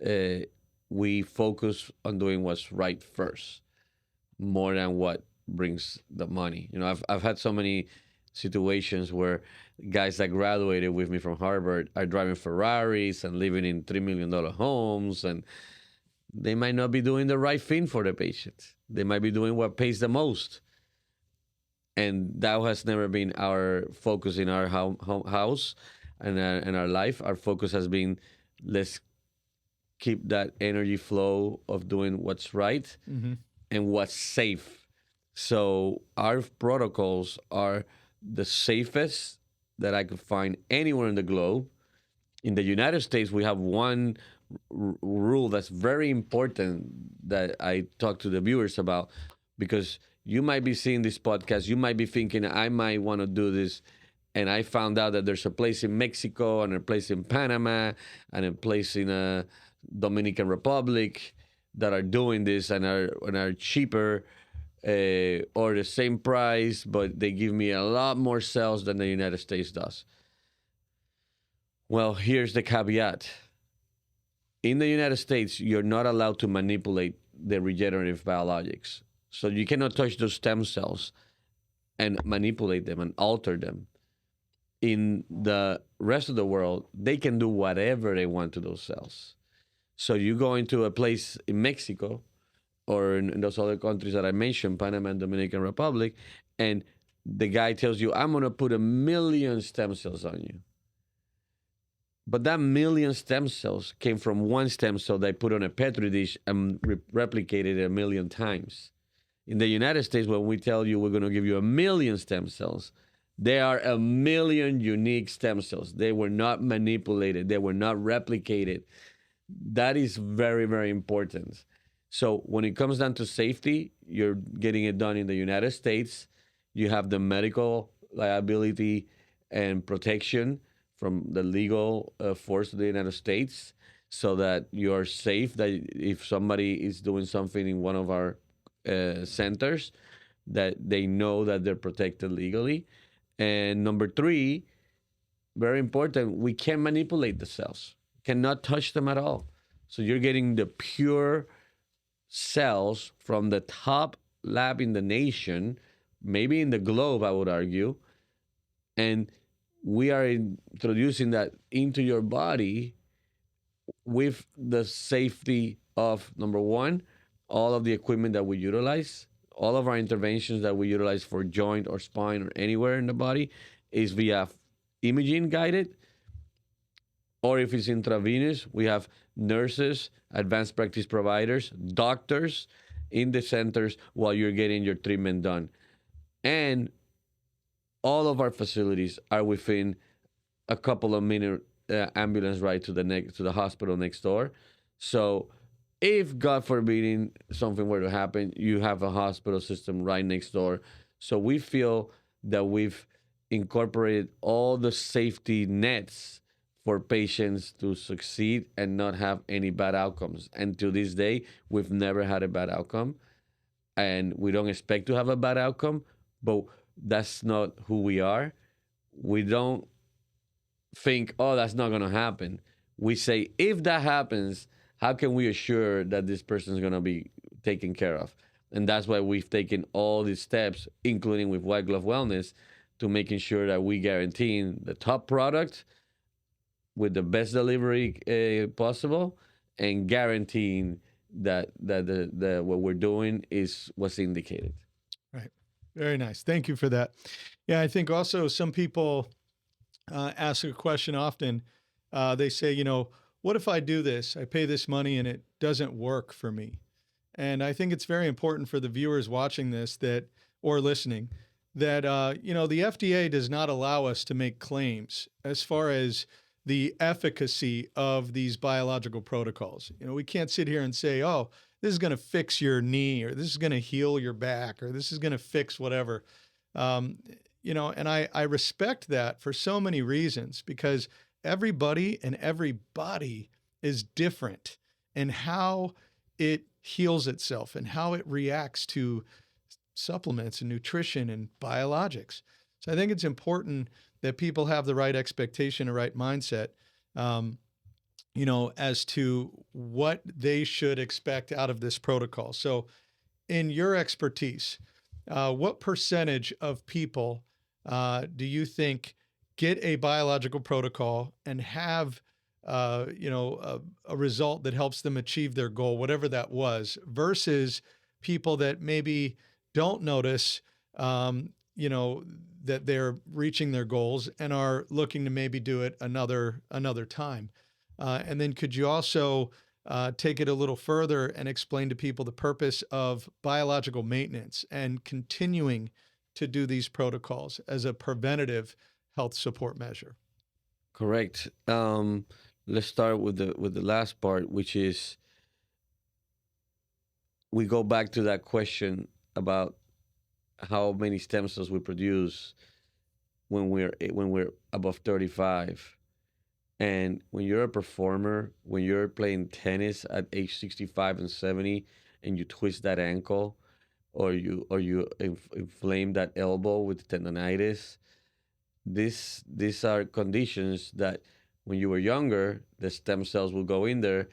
uh, we focus on doing what's right first more than what brings the money. You know, I've had so many situations where guys that graduated with me from Harvard are driving Ferraris and living in $3 million homes, and they might not be doing the right thing for the patient. They might be doing what pays the most, and that has never been our focus in our house and our life. Our focus has been let's keep that energy flow of doing what's right Mm-hmm. and what's safe. So our protocols are the safest that I could find anywhere in the globe. In the United States, we have one rule that's very important that I talk to the viewers about because you might be seeing this podcast, you might be thinking I might want to do this, and I found out that there's a place in Mexico and a place in Panama and a place in Dominican Republic that are doing this and are cheaper or the same price, but they give me a lot more cells than the United States does. Well, here's the caveat. In the United States, you're not allowed to manipulate the regenerative biologics. So you cannot touch those stem cells and manipulate them and alter them. In the rest of the world, they can do whatever they want to those cells. So you go into a place in Mexico or in those other countries that I mentioned, Panama and Dominican Republic, and the guy tells you, I'm going to put 1 million stem cells on you. But that 1 million stem cells came from one stem cell they put on a petri dish and replicated it 1 million times. In the United States, when we tell you we're going to give you 1 million stem cells, they are 1 million unique stem cells. They were not manipulated. They were not replicated. That is very, very important. So when it comes down to safety, you're getting it done in the United States. You have the medical liability and protection from the legal force of the United States so that you're safe that if somebody is doing something in one of our centers, that they know that they're protected legally. And number three, very important, we can't manipulate the cells, cannot touch them at all. So you're getting the pure cells from the top lab in the nation, maybe in the globe, I would argue. And we are introducing that into your body with the safety of number one, all of the equipment that we utilize, all of our interventions that we utilize for joint or spine or anywhere in the body is via imaging guided, or if it's intravenous, we have nurses, advanced practice providers, doctors in the centers while you're getting your treatment done. And all of our facilities are within a couple of minute ambulance ride to the hospital next door. So if God forbid something were to happen, you have a hospital system right next door. So we feel that we've incorporated all the safety nets for patients to succeed and not have any bad outcomes. And to this day, we've never had a bad outcome. And we don't expect to have a bad outcome, but that's not who we are. We don't think, oh, that's not going to happen. We say, if that happens, how can we assure that this person is going to be taken care of? And that's why we've taken all these steps, including with White Glove Wellness, to making sure that we guaranteeing the top product with the best delivery possible and guaranteeing that the what we're doing is what's indicated. Right. Very nice. Thank you for that. Yeah, I think also some people ask a question often. They say, what if I do this? I pay this money and it doesn't work for me. And I think it's very important for the viewers watching this that or listening that the FDA does not allow us to make claims as far as the efficacy of these biological protocols. We can't sit here and say, "Oh, this is going to fix your knee," or "This is going to heal your back," or "This is going to fix whatever." Um, and I respect that for so many reasons because everybody and every body is different and how it heals itself and how it reacts to supplements and nutrition and biologics. So I think it's important that people have the right expectation, the right mindset, um, as to what they should expect out of this protocol. So, in your expertise, what percentage of people do you think get a biological protocol and have a result that helps them achieve their goal, whatever that was, versus people that maybe don't notice, um, you know, that they're reaching their goals and are looking to maybe do it another time. And then could you also take it a little further and explain to people the purpose of biological maintenance and continuing to do these protocols as a preventative health support measure? Correct. Let's start with the last part, which is we go back to that question about how many stem cells we produce when we're above 35. And when you're a performer, when you're playing tennis at age 65 and 70 and you twist that ankle or you inflame that elbow with tendonitis, these are conditions that when you were younger, the stem cells will go in there,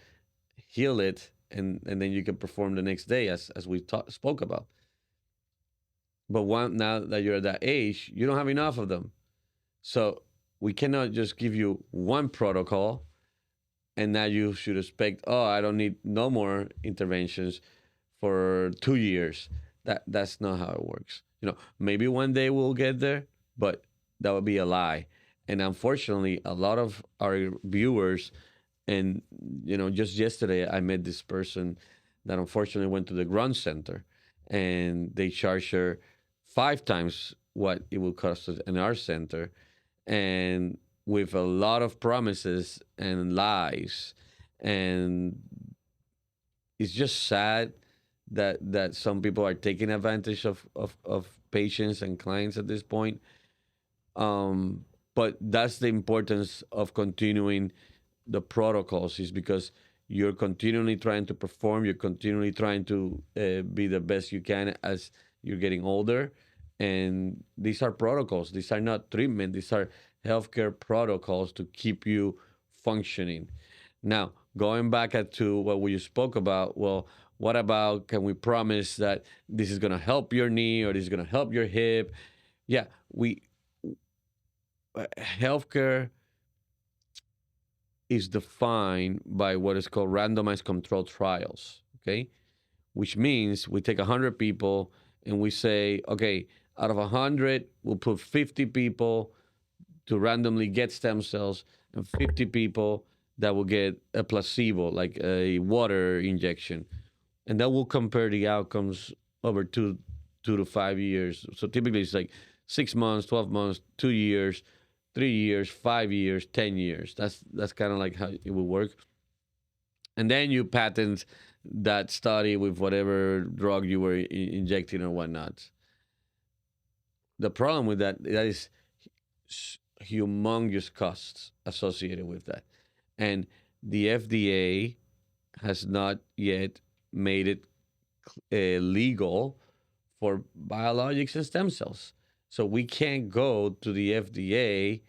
heal it, and then you can perform the next day as we spoke about. But now that you're at that age, you don't have enough of them. So we cannot just give you one protocol and now you should expect, oh, I don't need no more interventions for 2 years. That's not how it works. Maybe one day we'll get there, but that would be a lie. And unfortunately, a lot of our viewers, and just yesterday I met this person that unfortunately went to the Grunt Center, and they charge her 5 times what it would cost us in our center, and with a lot of promises and lies. And it's just sad that some people are taking advantage of patients and clients at this point. But that's the importance of continuing the protocols, is because you're continually trying to perform, you're continually trying to be the best you can as you're getting older. And these are protocols, these are not treatment, these are healthcare protocols to keep you functioning. Now, going back to what we spoke about, well, what about, can we promise that this is going to help your knee or this is going to help your hip? Yeah, healthcare is defined by what is called randomized controlled trials, okay? Which means we take 100 people and we say, okay, out of 100, we'll put 50 people to randomly get stem cells and 50 people that will get a placebo, like a water injection. And that will compare the outcomes over 2 to 5 years. So typically it's like 6 months, 12 months, 2 years, 3 years, 5 years, 10 years. That's kind of like how it will work. And then you patent that study with whatever drug you were injecting or whatnot. The problem with that is humongous costs associated with that. And the FDA has not yet made it legal for biologics and stem cells. So we can't go to the FDA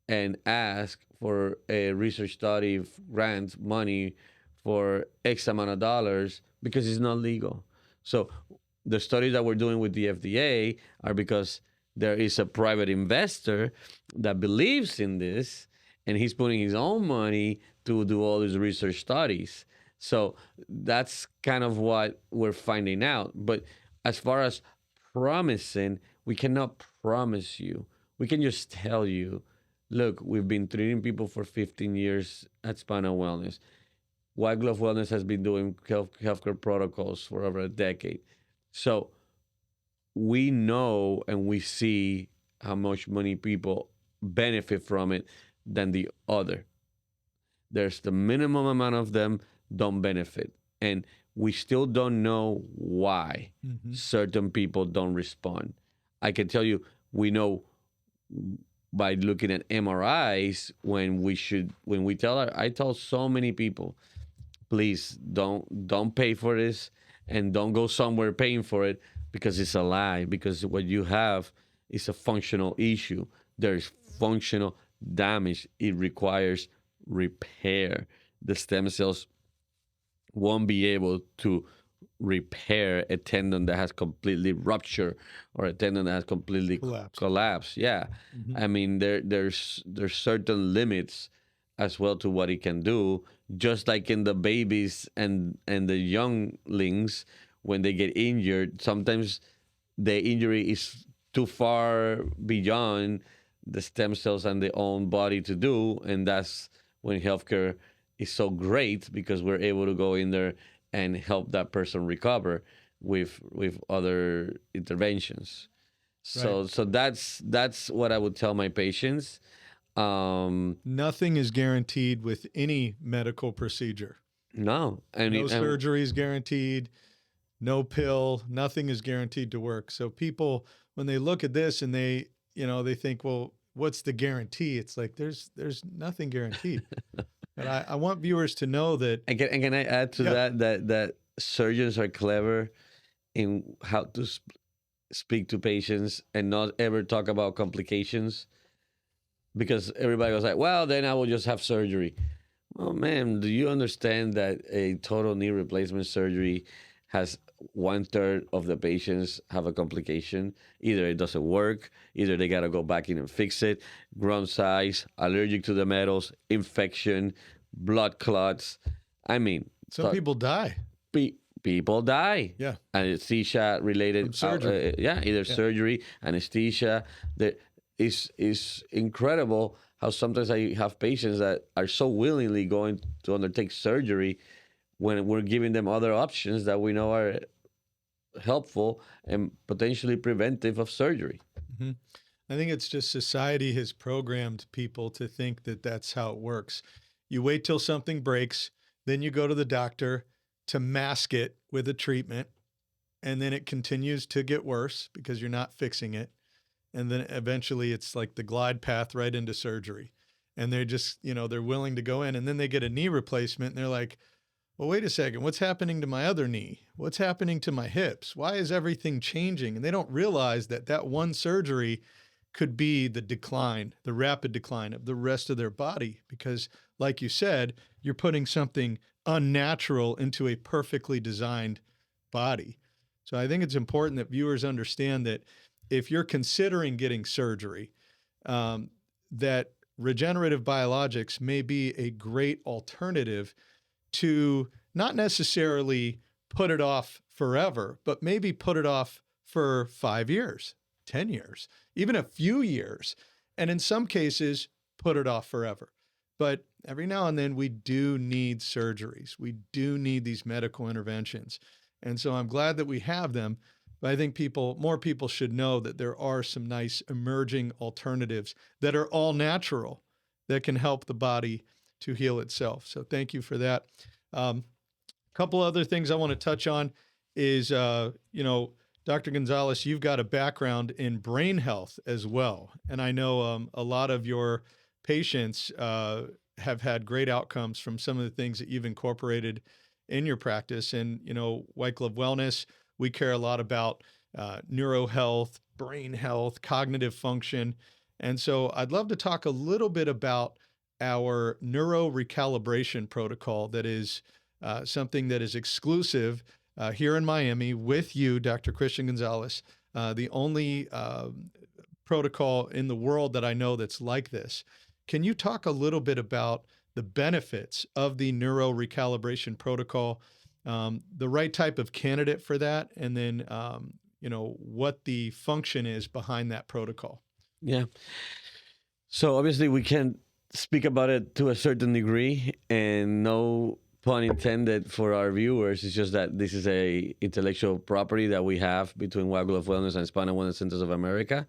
and ask for a research study grant money for X amount of dollars because it's not legal. So the studies that we're doing with the FDA are because there is a private investor that believes in this and he's putting his own money to do all these research studies. So that's kind of what we're finding out. But as far as promising, we cannot promise you. We can just tell you, look, we've been treating people for 15 years at Spinal Wellness. White Glove Wellness has been doing healthcare protocols for over a decade. So we know and we see how much money people benefit from it than the other. There's the minimum amount of them don't benefit. And we still don't know why certain people don't respond. I can tell you, we know by looking at MRIs when we tell I tell so many people, please don't pay for this and don't go somewhere paying for it because it's a lie. Because what you have is a functional issue. There's functional damage. It requires repair. The stem cells won't be able to repair a tendon that has completely ruptured or a tendon that has completely collapsed. Yeah, I mean there's certain limits as well to what it can do. Just like in the babies and the younglings, when they get injured, sometimes the injury is too far beyond the stem cells and their own body to do, and that's when healthcare is so great because we're able to go in there and help that person recover with other interventions. So Right. so that's what I would tell my patients. Nothing is guaranteed with any medical procedure. No, No surgery is guaranteed. No pill. Nothing is guaranteed to work. So people, when they look at this and they think, well, what's the guarantee? It's like there's nothing guaranteed. But I want viewers to know that. and can I add to that surgeons are clever in how to speak to patients and not ever talk about complications, because everybody was like, well, then I will just have surgery. Well, man, do you understand that a total knee replacement surgery has 1/3 of the patients have a complication? Either it doesn't work, either they got to go back in and fix it, ground size, allergic to the metals, infection, blood clots. I mean, Some people die. people die. Yeah. Anesthesia related From surgery. either surgery, anesthesia. That is incredible how sometimes I have patients that are so willingly going to undertake surgery when we're giving them other options that we know are helpful and potentially preventive of surgery. Mm-hmm. I think it's just society has programmed people to think that that's how it works. You wait till something breaks, then you go to the doctor to mask it with a treatment, and then it continues to get worse because you're not fixing it. And then eventually it's like the glide path right into surgery. And they're just, they're willing to go in, and then they get a knee replacement and they're like, well, wait a second, what's happening to my other knee? What's happening to my hips? Why is everything changing? And they don't realize that that one surgery could be the decline, the rapid decline of the rest of their body. Because like you said, you're putting something unnatural into a perfectly designed body. So I think it's important that viewers understand that if you're considering getting surgery, that regenerative biologics may be a great alternative to not necessarily put it off forever, but maybe put it off for 5 years, 10 years, even a few years. And in some cases, put it off forever. But every now and then we do need surgeries. We do need these medical interventions. And so I'm glad that we have them. But I think more people should know that there are some nice emerging alternatives that are all natural that can help the body to heal itself. So thank you for that. A couple other things I want to touch on is, Dr. Gonzalez, you've got a background in brain health as well. And I know a lot of your patients have had great outcomes from some of the things that you've incorporated in your practice. And, White Glove Wellness, we care a lot about neuro health, brain health, cognitive function. And so I'd love to talk a little bit about our neuro recalibration protocol that is something that is exclusive here in Miami with you, Dr. Christian Gonzalez, the only protocol in the world that I know that's like this. Can you talk a little bit about the benefits of the neuro recalibration protocol, the right type of candidate for that, and then what the function is behind that protocol. Yeah. So obviously we can speak about it to a certain degree, and no pun intended for our viewers. It's just that this is a intellectual property that we have between White Glove Wellness and Spinal Wellness Centers of America,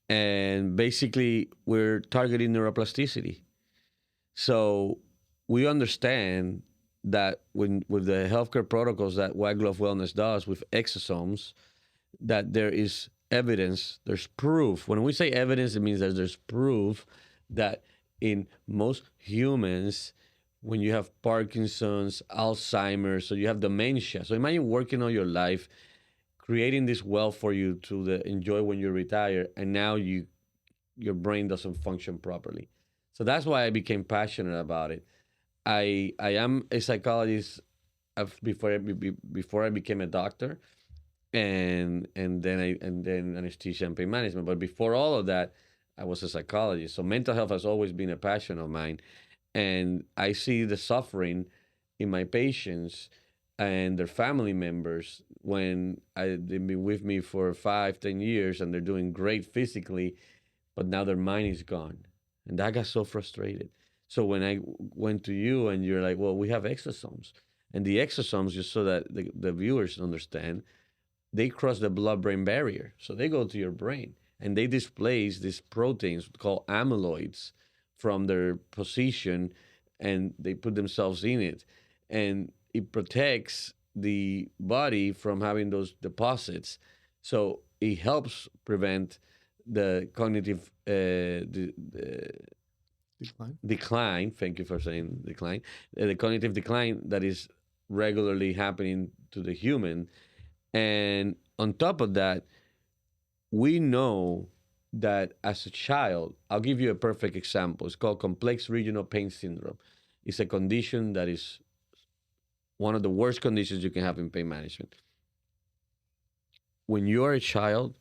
and basically we're targeting neuroplasticity. So we understand that when with the healthcare protocols that White Glove Wellness does with exosomes, that there is evidence, there's proof. When we say evidence, it means that there's proof that in most humans, when you have Parkinson's, Alzheimer's, so you have dementia. So imagine working all your life, creating this wealth for you to enjoy when you retire, and now your brain doesn't function properly. So that's why I became passionate about it. I am a psychologist before I became a doctor, and then anesthesia and pain management. But before all of that, I was a psychologist. So mental health has always been a passion of mine, and I see the suffering in my patients and their family members when they've been with me for 5, 10 years and they're doing great physically, but now their mind is gone, and I got so frustrated. So when I went to you and you're like, well, we have exosomes, and the exosomes, just so that the viewers understand, they cross the blood-brain barrier. So they go to your brain and they displace these proteins called amyloids from their position, and they put themselves in it. And it protects the body from having those deposits. So it helps prevent the cognitive Decline. decline. Thank you for saying decline. The cognitive decline that is regularly happening to the human. And on top of that, we know that as a child, I'll give you a perfect example. It's called complex regional pain syndrome. It's a condition that is one of the worst conditions you can have in pain management. When you are a child,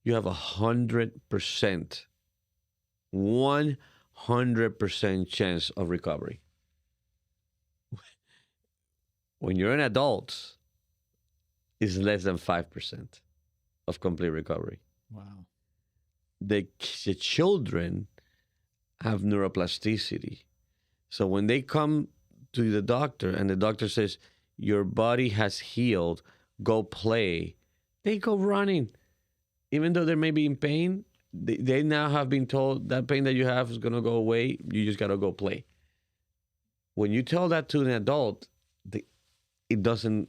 you have 100%, 100% chance of recovery. When you're an adult, it's less than 5% of complete recovery. Wow. The children have neuroplasticity. So when they come to the doctor and the doctor says, your body has healed, go play, they go running. Even though they may be in pain, they now have been told that pain that you have is going to go away. You just got to go play. When you tell that to an adult, it doesn't,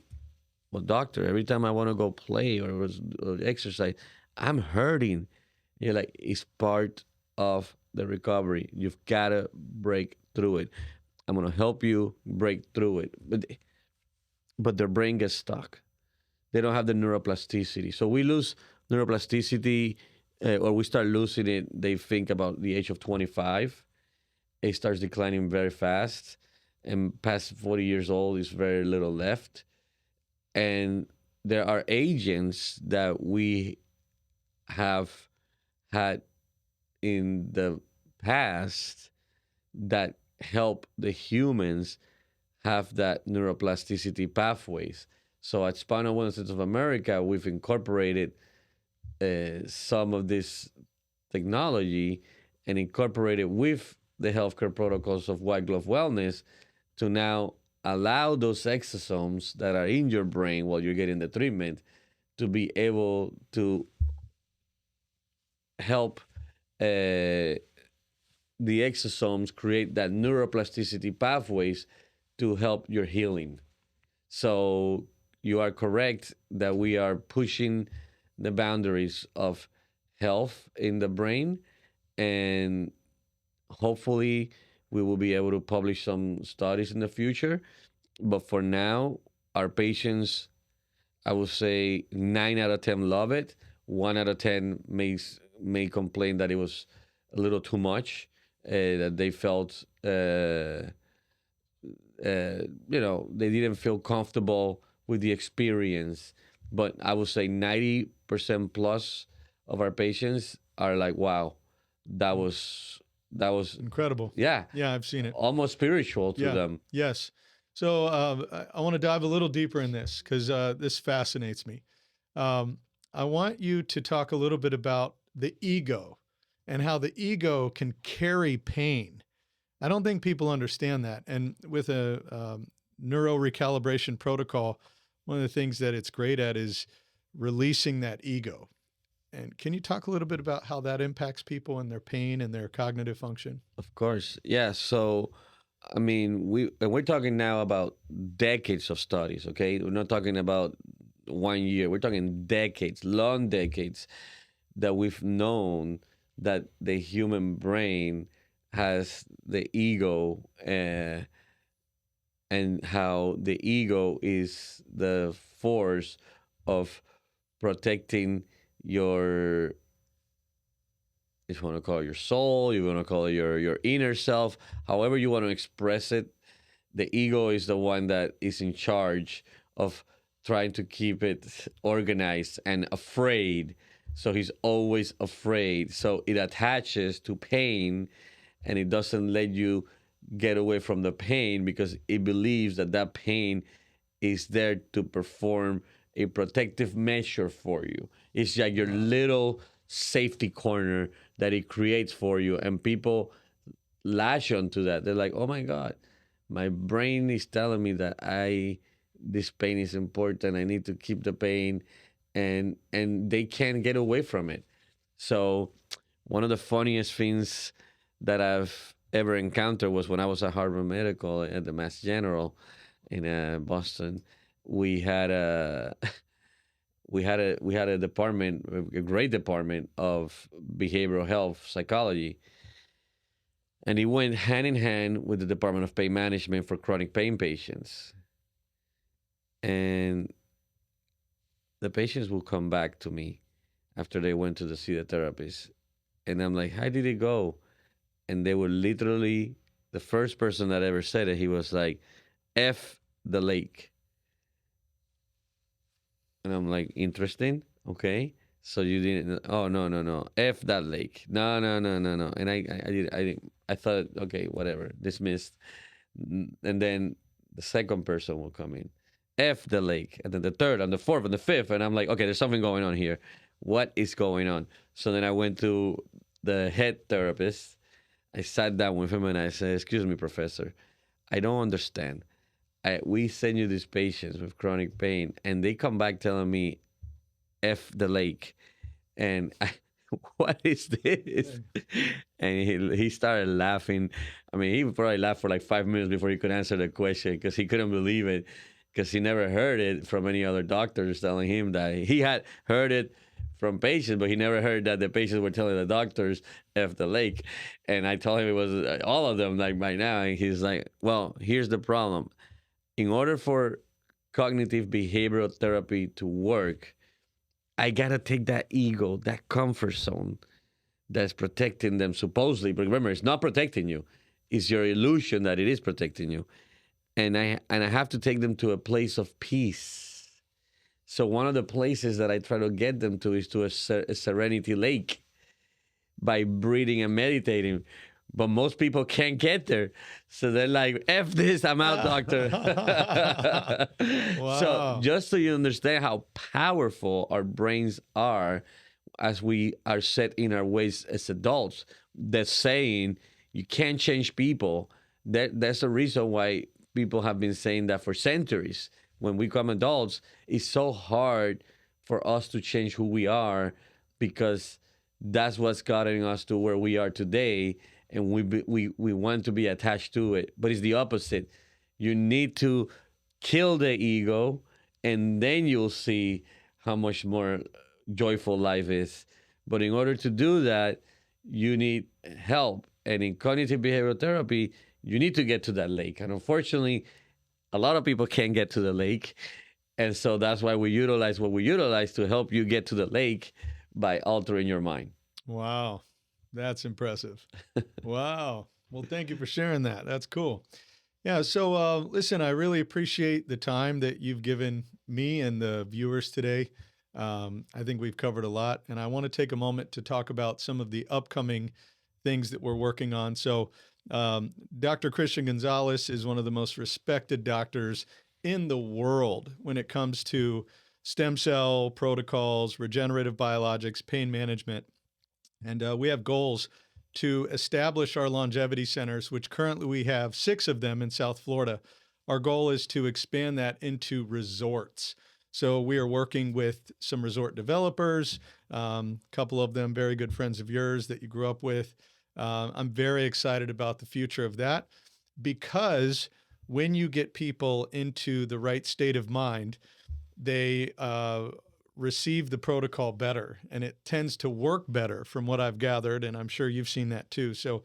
well, doctor, every time I want to go play or exercise, I'm hurting. You're like, it's part of the recovery. You've got to break through it. I'm going to help you break through it. But their brain gets stuck. They don't have the neuroplasticity. So we lose neuroplasticity, or we start losing it, they think about the age of 25. It starts declining very fast. And past 40 years old, is very little left. And there are agents that we have had in the past that help the humans have that neuroplasticity pathways. So at Spinal Wellness Centers of America, we've incorporated some of this technology and incorporated with the healthcare protocols of White Glove Wellness to now allow those exosomes that are in your brain while you're getting the treatment to be able to help the exosomes create that neuroplasticity pathways to help your healing. So you are correct that we are pushing the boundaries of health in the brain, and hopefully we will be able to publish some studies in the future. But for now, our patients, I would say 9 out of 10 love it. 1 out of 10 may complain that it was a little too much, that they felt, they didn't feel comfortable with the experience. But I would say 90% plus of our patients are like, wow, that was that was, Incredible. yeah, Yeah, I've seen it. almost spiritual to Yeah. them. Yes. So I want to dive a little deeper in this because this fascinates me. Um, I want you to talk a little bit about the ego and how the ego can carry pain. I don't think people understand that. And with a neuro recalibration protocol, one of the things that it's great at is releasing that ego. And can you talk a little bit about how that impacts people and their pain and their cognitive function? Of course, yeah. So, I mean, we're talking now about decades of studies. Okay, we're not talking about 1 year. We're talking decades, long decades, that we've known that the human brain has the ego, and how the ego is the force of protecting your, if you want to call it your soul, you want to call it your inner self, however you want to express it. The ego is the one that is in charge of trying to keep it organized and afraid. So he's always afraid. So it attaches to pain, and it doesn't let you get away from the pain because it believes that that pain is there to perform a protective measure for you. It's like your little safety corner that it creates for you. And people lash onto that. They're like, oh my God, my brain is telling me that this pain is important. I need to keep the pain, and they can't get away from it. So one of the funniest things that I've ever encountered was when I was at Harvard Medical at the Mass General in Boston. We had a we had a department, a great department of behavioral health psychology, and it went hand in hand with the Department of Pain Management for chronic pain patients. And the patients will come back to me after they went to see the therapist, and I'm like, "How did it go?" And they were literally, the first person that ever said it. He was like, "F the lake." And I'm like, interesting. Okay. So you didn't, oh, no, no, no. F that lake. No, no, no, no, no. And I thought, okay, whatever, dismissed. And then the second person will come in. F the lake. And then the third and the fourth and the fifth. And I'm like, okay, there's something going on here. What is going on? So then I went to the head therapist. I sat down with him and I said, excuse me, professor, I don't understand. We send you these patients with chronic pain, and they come back telling me, "F the lake," and what is this? And he started laughing. I mean, he probably laughed for like 5 minutes before he could answer the question because he couldn't believe it, because he never heard it from any other doctors telling him that. He had heard it from patients, but he never heard that the patients were telling the doctors F the lake. And I told him it was all of them, like, by now. And he's like, well, here's the problem. In order for cognitive behavioral therapy to work, I gotta take that ego, that comfort zone that's protecting them supposedly. But remember, it's not protecting you. It's your illusion that it is protecting you. And I have to take them to a place of peace. So one of the places that I try to get them to is to a serenity lake by breathing and meditating. But most people can't get there. So they're like, F this, I'm out, doctor. Wow. So just so you understand how powerful our brains are as we are set in our ways as adults, that saying you can't change people, that's the reason why people have been saying that for centuries. When we become adults, it's so hard for us to change who we are, because that's what's gotten us to where we are today, and we want to be attached to it. But it's the opposite. You need to kill the ego, and then you'll see how much more joyful life is. But in order to do that, you need help. And in cognitive behavioral therapy, you need to get to that lake. And unfortunately, a lot of people can't get to the lake. And so that's why we utilize what we utilize to help you get to the lake by altering your mind. Wow. That's impressive. Wow. Well, thank you for sharing that. That's cool. Yeah. So, listen, I really appreciate the time that you've given me and the viewers today. I think we've covered a lot, and I want to take a moment to talk about some of the upcoming things that we're working on. So Dr. Christian Gonzalez is one of the most respected doctors in the world when it comes to stem cell protocols, regenerative biologics, pain management. And we have goals to establish our longevity centers, which currently we have 6 of them in South Florida. Our goal is to expand that into resorts. So we are working with some resort developers, a couple of them very good friends of yours that you grew up with. I'm very excited about the future of that, because when you get people into the right state of mind, they receive the protocol better, and it tends to work better from what I've gathered, and I'm sure you've seen that too. So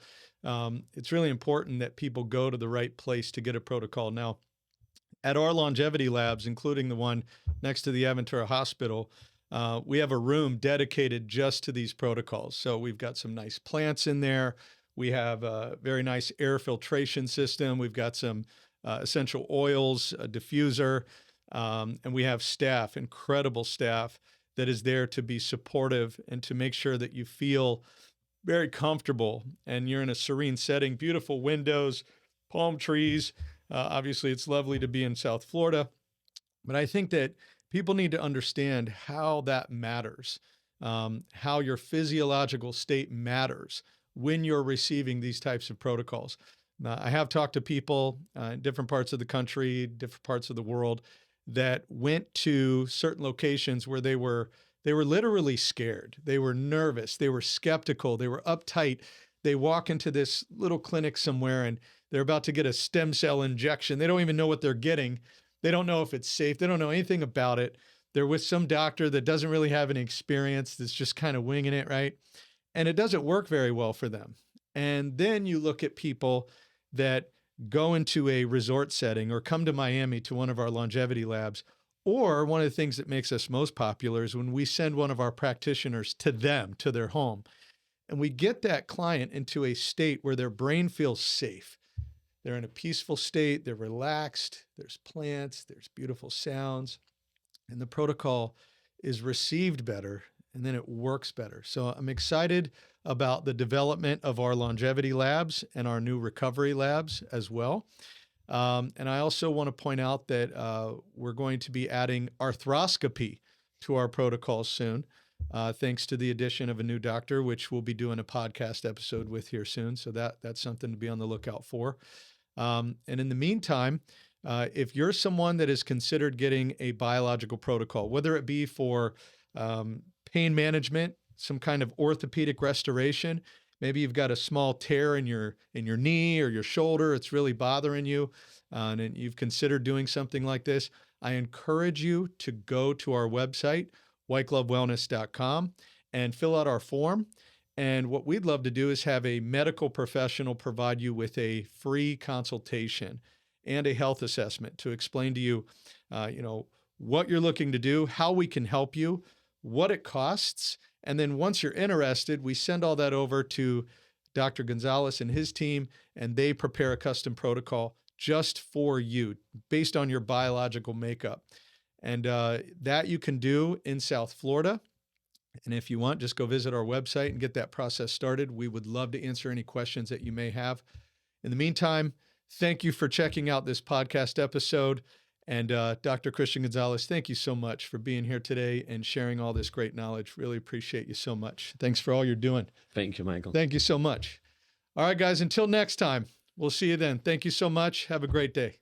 it's really important that people go to the right place to get a protocol. Now, at our longevity labs, including the one next to the Aventura Hospital, we have a room dedicated just to these protocols. So we've got some nice plants in there. We have a very nice air filtration system. We've got some essential oils, a diffuser, and we have staff, incredible staff, that is there to be supportive and to make sure that you feel very comfortable and you're in a serene setting, beautiful windows, palm trees. Obviously, it's lovely to be in South Florida, but I think that people need to understand how that matters, how your physiological state matters when you're receiving these types of protocols. Now, I have talked to people in different parts of the country, different parts of the world, that went to certain locations where they were literally scared. They were nervous. They were skeptical. They were uptight. They walk into this little clinic somewhere and they're about to get a stem cell injection. They don't even know what they're getting. They don't know if it's safe. They don't know anything about it. They're with some doctor that doesn't really have any experience, that's just kind of winging it, right? And it doesn't work very well for them. And then you look at people that go into a resort setting or come to Miami to one of our longevity labs, or one of the things that makes us most popular is when we send one of our practitioners to them, to their home, and we get that client into a state where their brain feels safe. They're in a peaceful state, they're relaxed, there's plants, there's beautiful sounds, and the protocol is received better, and then it works better. So I'm excited about the development of our longevity labs and our new recovery labs as well. And I also want to point out that we're going to be adding arthroscopy to our protocols soon, thanks to the addition of a new doctor, which we'll be doing a podcast episode with here soon. So that's something to be on the lookout for. And in the meantime, if you're someone that is considered getting a biological protocol, whether it be for pain management, some kind of orthopedic restoration, maybe you've got a small tear in your knee or your shoulder, it's really bothering you, and you've considered doing something like this, I encourage you to go to our website, whiteglovewellness.com, and fill out our form. And what we'd love to do is have a medical professional provide you with a free consultation and a health assessment to explain to you, what you're looking to do, how we can help you, what it costs. And then once you're interested, we send all that over to Dr. Gonzalez and his team, and they prepare a custom protocol just for you based on your biological makeup. And that you can do in South Florida. And if you want, just go visit our website and get that process started. We would love to answer any questions that you may have. In the meantime, thank you for checking out this podcast episode. And Dr. Christian Gonzalez, thank you so much for being here today and sharing all this great knowledge. Really appreciate you so much. Thanks for all you're doing. Thank you, Michael. Thank you so much. All right, guys, until next time, we'll see you then. Thank you so much. Have a great day.